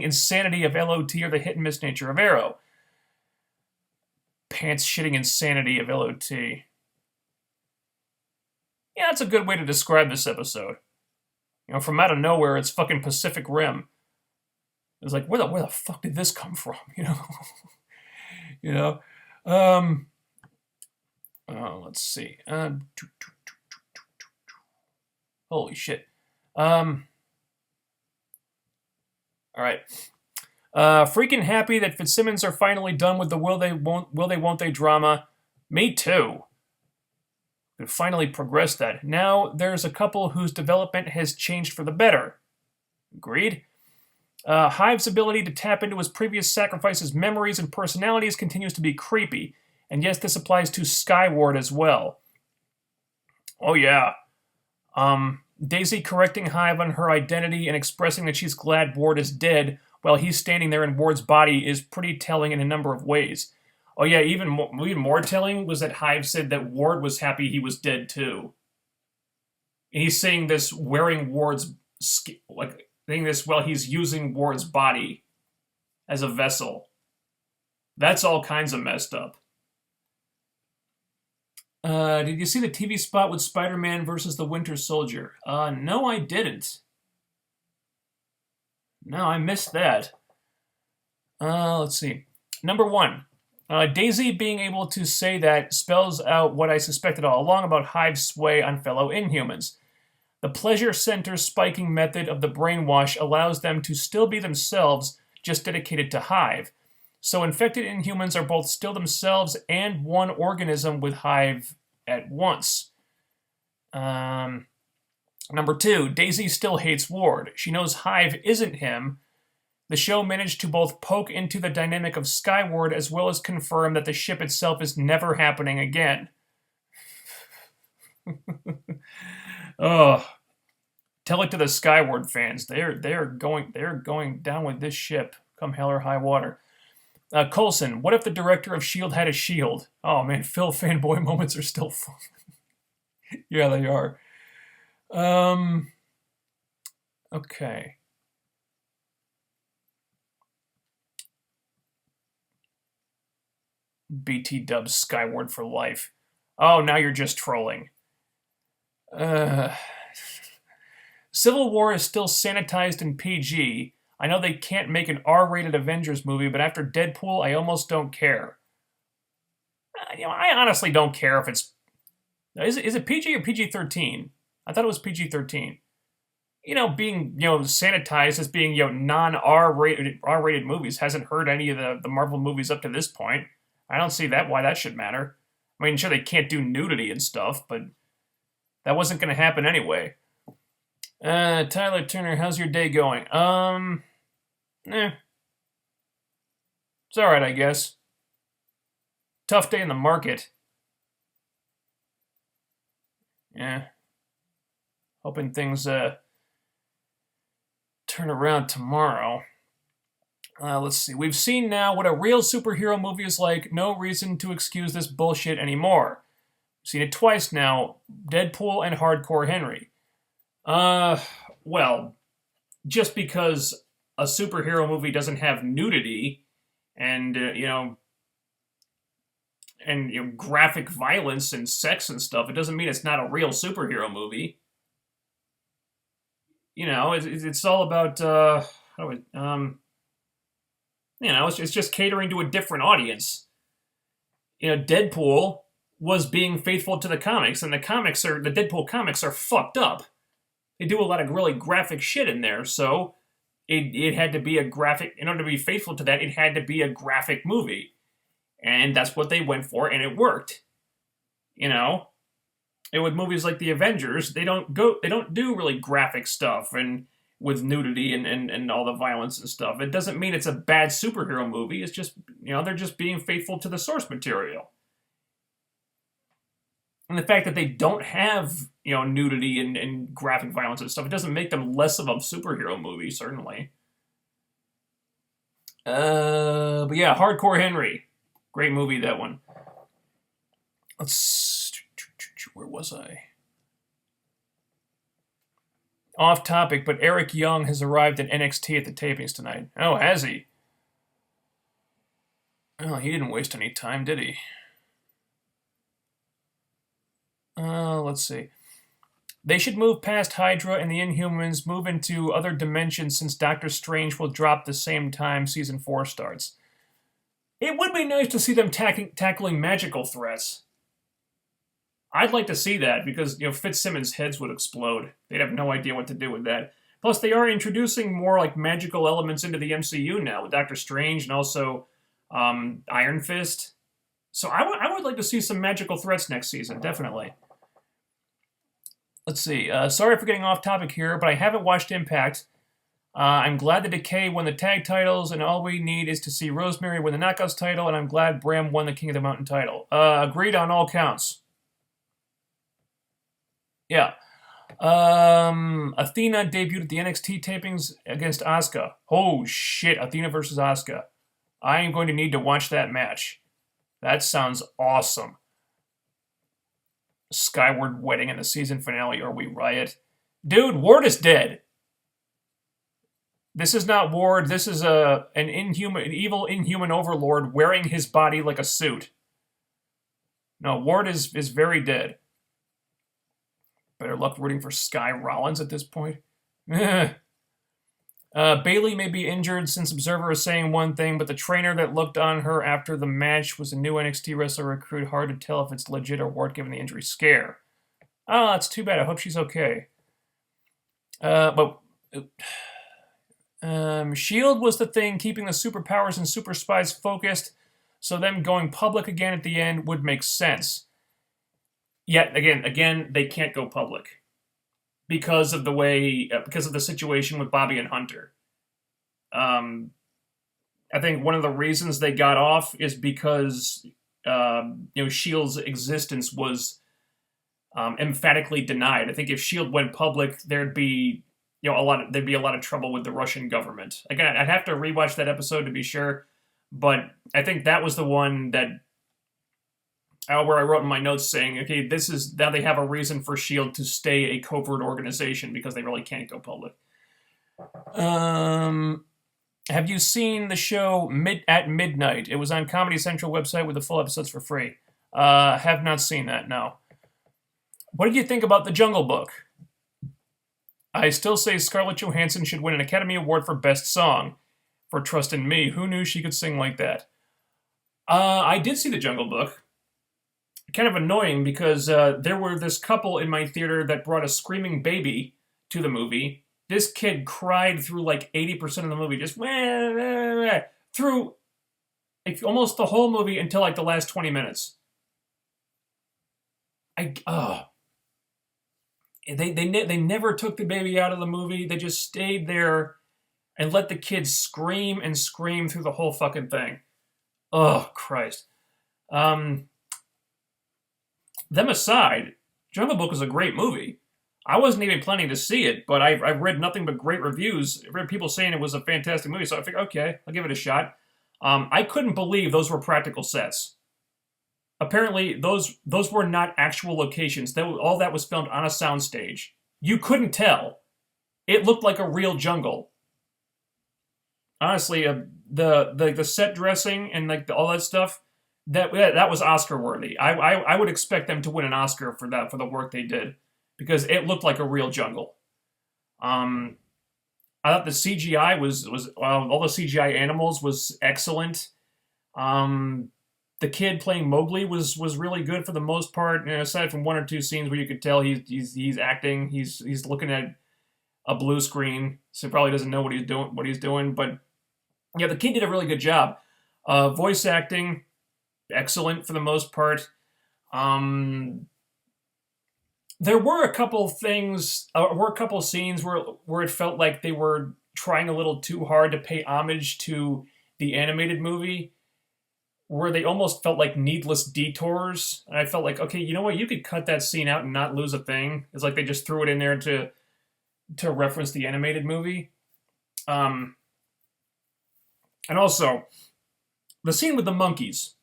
insanity of LoT or the hit-and-miss nature of Arrow. Pants-shitting insanity of LoT. Yeah, that's a good way to describe this episode. From out of nowhere, it's fucking Pacific Rim. It's like, where the fuck did this come from? Let's see. Holy shit. All right. Freaking happy that Fitzsimmons are finally done with the will they won't they drama. Me too. Could finally progress that. Now there's a couple whose development has changed for the better. Agreed? Hive's ability to tap into his previous sacrifices' memories and personalities continues to be creepy. And yes, this applies to Skyward as well. Oh, yeah. Daisy correcting Hive on her identity and expressing that she's glad Ward is dead while he's standing there in Ward's body is pretty telling in a number of ways. Oh, yeah, even more telling was that Hive said that Ward was happy he was dead, too. And he's saying this wearing Ward's... saying this while he's using Ward's body as a vessel. That's all kinds of messed up. Did you see the TV spot with Spider-Man versus the Winter Soldier? No, I didn't. No, I missed that. Let's see. Number 1. Daisy being able to say that spells out what I suspected all along about Hive's sway on fellow Inhumans. The pleasure center spiking method of the brainwash allows them to still be themselves, just dedicated to Hive. So infected Inhumans are both still themselves and one organism with Hive at once. Number 2, Daisy still hates Ward. She knows Hive isn't him. The show managed to both poke into the dynamic of Skyward as well as confirm that the ship itself is never happening again. Oh, tell it to the Skyward fans. They're going down with this ship, come hell or high water. Coulson, what if the director of S.H.I.E.L.D. had a shield? Oh man, Phil fanboy moments are still fun. Yeah, they are. Okay. BT dubs Skyward for life. Oh, now you're just trolling. Civil War is still sanitized in PG. I know they can't make an R-rated Avengers movie, but after Deadpool, I almost don't care. I honestly don't care if it's... Is it PG or PG-13? I thought it was PG-13. Being, sanitized as being, non-R-rated movies hasn't hurt any of the Marvel movies up to this point. I don't see why that should matter. I mean, sure, they can't do nudity and stuff, but that wasn't going to happen anyway. Tyler Turner, how's your day going? It's alright, I guess. Tough day in the market. Yeah. Hoping things, turn around tomorrow. Let's see. We've seen now what a real superhero movie is like. No reason to excuse this bullshit anymore. We've seen it twice now. Deadpool and Hardcore Henry. Well, just because a superhero movie doesn't have nudity and, graphic violence and sex and stuff, it doesn't mean it's not a real superhero movie. It's all about, it's just catering to a different audience. Deadpool was being faithful to the comics, and the Deadpool comics are fucked up. They do a lot of really graphic shit in there, so it had to be a graphic... In order to be faithful to that, it had to be a graphic movie. And that's what they went for, and it worked. And with movies like The Avengers, they don't do really graphic stuff and with nudity and all the violence and stuff. It doesn't mean it's a bad superhero movie. It's just, they're just being faithful to the source material. And the fact that they don't have, nudity and graphic violence and stuff, it doesn't make them less of a superhero movie, certainly. But yeah, Hardcore Henry. Great movie, that one. Where was I? Off topic, but Eric Young has arrived at NXT at the tapings tonight. Oh, has he? Oh, he didn't waste any time, did he? Let's see. They should move past Hydra and the Inhumans, move into other dimensions since Doctor Strange will drop the same time Season 4 starts. It would be nice to see them tackling magical threats. I'd like to see that because, Fitzsimmons' heads would explode. They'd have no idea what to do with that. Plus, they are introducing more, magical elements into the MCU now with Doctor Strange and also Iron Fist. So I would like to see some magical threats next season, definitely. Let's see. Sorry for getting off topic here, but I haven't watched Impact. I'm glad the Decay won the tag titles, and all we need is to see Rosemary win the Knockouts title, and I'm glad Bram won the King of the Mountain title. Agreed on all counts. Yeah. Athena debuted at the NXT tapings against Asuka. Oh shit, Athena versus Asuka. I am going to need to watch that match. That sounds awesome. Skyward Wedding in the season finale, or we riot. Dude, Ward is dead. This is not Ward. This is an evil inhuman overlord wearing his body like a suit. No, Ward is very dead. Better luck rooting for Sky Rollins at this point. Bailey may be injured since Observer is saying one thing, but the trainer that looked on her after the match was a new NXT wrestler recruit. Hard to tell if it's legit or Ward given the injury scare. Oh, that's too bad. I hope she's okay. Shield was the thing keeping the superpowers and super spies focused, so them going public again at the end would make sense. Yet again, they can't go public because of the situation with Bobby and Hunter. I think one of the reasons they got off is because Shield's existence was emphatically denied. I think if Shield went public, there'd be a lot of trouble with the Russian government. Again, I'd have to rewatch that episode to be sure, but I think that was the one that where I wrote in my notes saying, okay, this is now they have a reason for Shield to stay a covert organization because they really can't go public. Have you seen the show at Midnight? It was on Comedy Central website with the full episodes for free. Have not seen that, no. What did you think about The Jungle Book? I still say Scarlett Johansson should win an Academy Award for Best Song for Trust in Me. Who knew she could sing like that? I did see The Jungle Book. Kind of annoying because there were this couple in my theater that brought a screaming baby to the movie. This kid cried through like 80% of the movie, just through almost the whole movie until like the last 20 minutes. They never took the baby out of the movie. They just stayed there and let the kid scream and scream through the whole fucking thing. Oh, Christ. Them aside, Jungle Book was a great movie. I wasn't even planning to see it, but I've read nothing but great reviews. I read people saying it was a fantastic movie, so I figured, okay, I'll give it a shot. I couldn't believe those were practical sets. Apparently, those were not actual locations. All that was filmed on a soundstage. You couldn't tell. It looked like a real jungle. Honestly, the set dressing and like all that stuff, that was Oscar worthy. I would expect them to win an Oscar for that, for the work they did, because it looked like a real jungle. I thought the CGI was all the CGI animals was excellent. The kid playing Mowgli was really good for the most part. Aside from one or two scenes where you could tell he's acting, he's looking at a blue screen, so he probably doesn't know what he's doing. But yeah, the kid did a really good job. Voice acting, excellent for the most part. There were a couple things, scenes where it felt like they were trying a little too hard to pay homage to the animated movie, where they almost felt like needless detours. And I felt like, okay, you know what? You could cut that scene out and not lose a thing. It's like they just threw it in there to reference the animated movie. And also, the scene with the monkeys.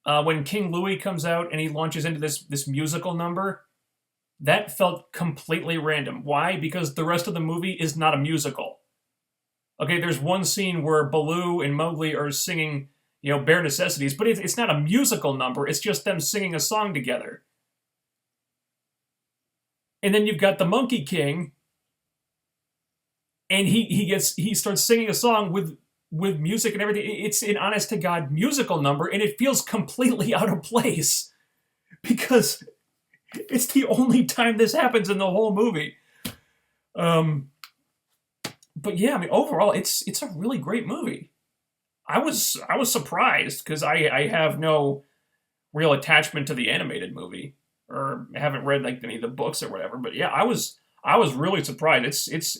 When King Louis comes out and he launches into this musical number, that felt completely random. Why? Because the rest of the movie is not a musical. Okay, there's one scene where Baloo and Mowgli are singing, Bare Necessities, but it's not a musical number. It's just them singing a song together. And then you've got the Monkey King, and he starts singing a song with music and everything. It's an honest to God musical number, and it feels completely out of place because it's the only time this happens in the whole movie. But yeah, I mean, overall, it's a really great movie. I was surprised because I have no real attachment to the animated movie, or haven't read like any of the books or whatever. But yeah, I was I was really surprised. It's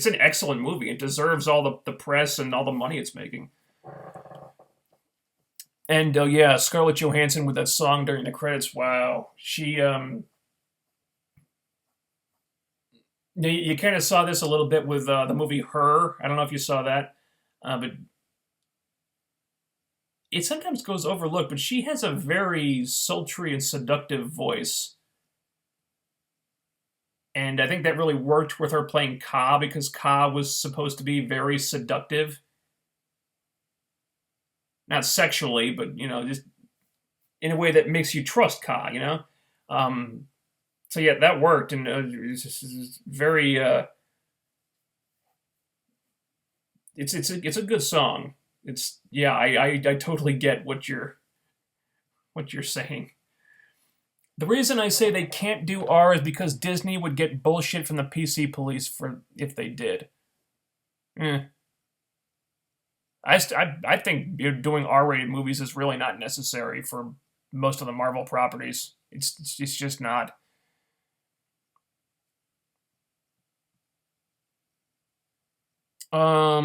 an excellent movie. It deserves all the press and all the money it's making. And yeah, Scarlett Johansson with that song during the credits. Wow, she you kind of saw this a little bit with the movie Her. I don't know if you saw that, but it sometimes goes overlooked. But she has a very sultry and seductive voice, and I think that really worked with her playing Ka because Ka was supposed to be very seductive, not sexually, but just in a way that makes you trust Ka. Um, so yeah, that worked, and it's very. It's a good song. It's yeah, I totally get what you're saying. The reason I say they can't do R is because Disney would get bullshit from the PC police for if they did. Eh. I think doing R-rated movies is really not necessary for most of the Marvel properties. It's just not.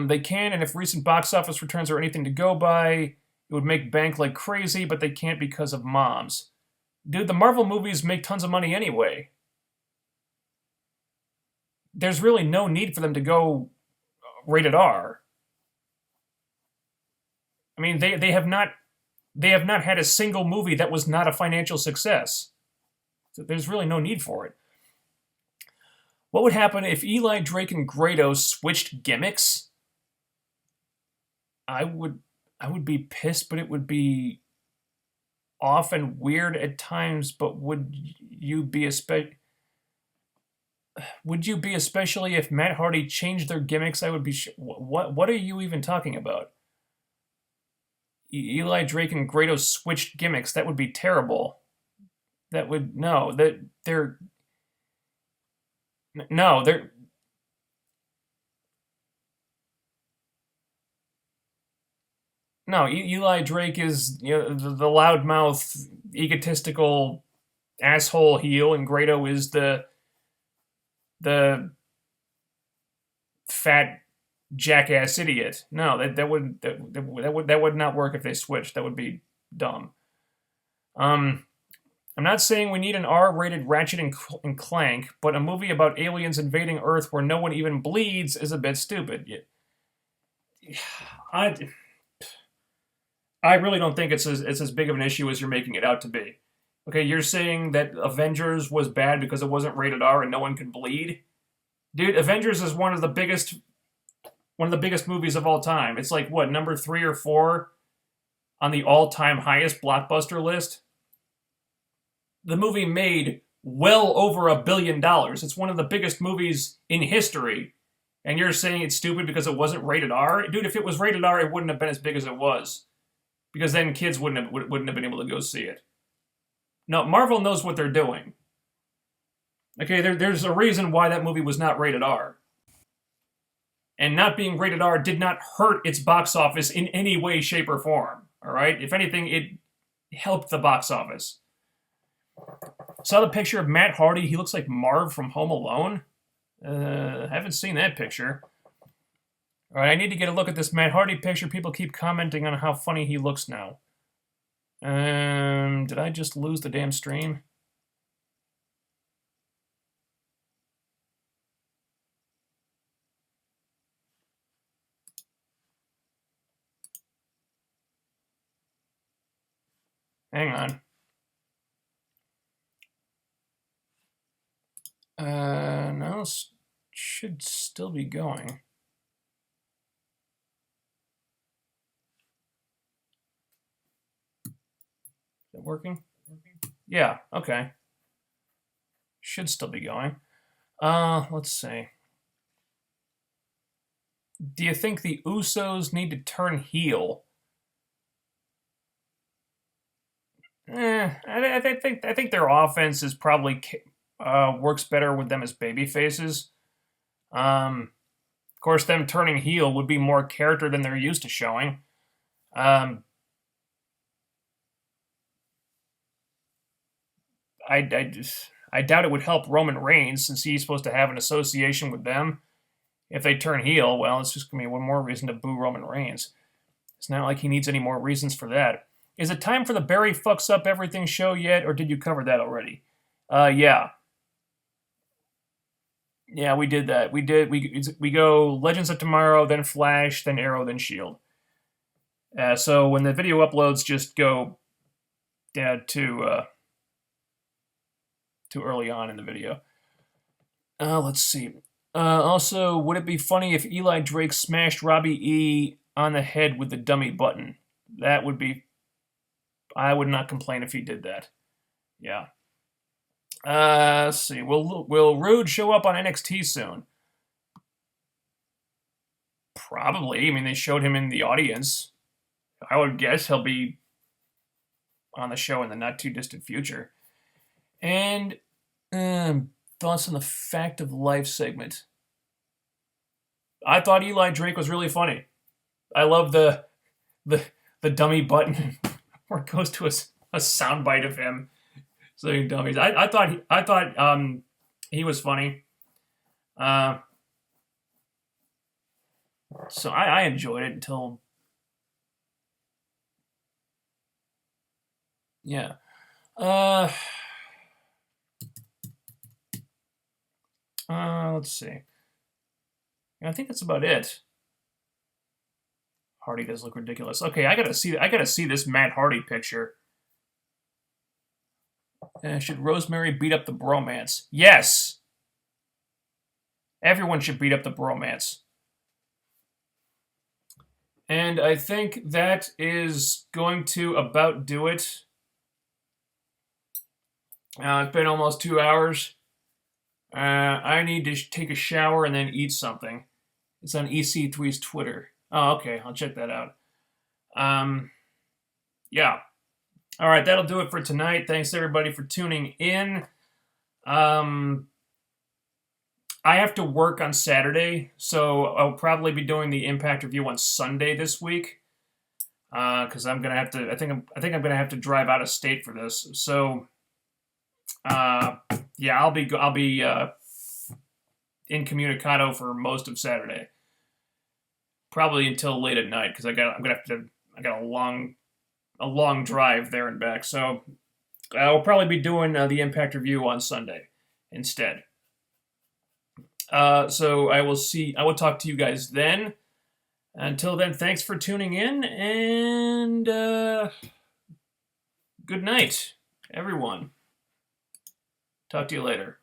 They can, and if recent box office returns are anything to go by, it would make bank like crazy, but they can't because of moms. Dude, the Marvel movies make tons of money anyway. There's really no need for them to go rated R. I mean, they have not had a single movie that was not a financial success. So there's really no need for it. What would happen if Eli Drake and Grado switched gimmicks? I would be pissed, but it would be off and weird at times. But would you be especially if Matt Hardy changed their gimmicks? I would be. What are you even talking about? Eli Drake and Grado switched gimmicks. That would be terrible. That would no. That they're no. They're no. Eli Drake is the loudmouth, egotistical asshole heel, and Grado is the fat jackass idiot. No, that would not work if they switched. That would be dumb. Um, I'm not saying we need an R-rated Ratchet and Clank, but a movie about aliens invading Earth where no one even bleeds is a bit stupid. I I really don't think it's as big of an issue as you're making it out to be. Okay, you're saying that Avengers was bad because it wasn't rated R and no one could bleed? Dude, Avengers is one of the biggest movies of all time. It's like what, number 3 or 4 on the all-time highest blockbuster list? The movie made well over $1 billion. It's one of the biggest movies in history. And you're saying it's stupid because it wasn't rated R? Dude, if it was rated R, it wouldn't have been as big as it was. Because then kids wouldn't have been able to go see it. No, Marvel knows what they're doing. Okay, there's a reason why that movie was not rated R. And not being rated R did not hurt its box office in any way, shape, or form. All right? If anything, it helped the box office. Saw the picture of Matt Hardy. He looks like Marv from Home Alone. Haven't seen that picture. All right, I need to get a look at this Matt Hardy picture. People keep commenting on how funny he looks now. Did I just lose the damn stream? Hang on. No, should still be going. Is it working? Yeah, okay. Should still be going. Let's see. Do you think the Usos need to turn heel? I think their offense is probably works better with them as baby faces. Of course, them turning heel would be more character than they're used to showing. Um, I I doubt it would help Roman Reigns since he's supposed to have an association with them. If they turn heel, well, it's just going to be one more reason to boo Roman Reigns. It's not like he needs any more reasons for that. Is it time for the Barry Fucks Up Everything show yet, or did you cover that already? Yeah. Yeah, we did that. We go Legends of Tomorrow, then Flash, then Arrow, then Shield. So when the video uploads, just go too early on in the video. Let's see. Also, would it be funny if Eli Drake smashed Robbie E on the head with the dummy button? That would be. I would not complain if he did that. Yeah. Let's see. Will Rude show up on NXT soon? Probably. I mean, they showed him in the audience. I would guess he'll be on the show in the not too distant future. And thoughts on the Fact of Life segment. I thought Eli Drake was really funny. I love the dummy button where it goes to a soundbite of him saying dummies. I thought he was funny. So I enjoyed it until yeah. Let's see. I think that's about it. Hardy does look ridiculous. Okay, I gotta see this Matt Hardy picture. Should Rosemary beat up the bromance? Yes. Everyone should beat up the bromance. And I think that is going to about do it. It's been almost 2 hours. I need to take a shower and then eat something. It's on EC3's Twitter. Oh, okay. I'll check that out. Yeah. All right, that'll do it for tonight. Thanks, everybody, for tuning in. I have to work on Saturday, so I'll probably be doing the Impact review on Sunday this week. Because I'm gonna have to. I think I'm gonna have to drive out of state for this. So, yeah, I'll be incommunicado for most of Saturday. Probably until late at night because I got a long drive there and back. So I'll probably be doing the Impact review on Sunday instead. So I will talk to you guys then. Until then, thanks for tuning in and good night, everyone. Talk to you later.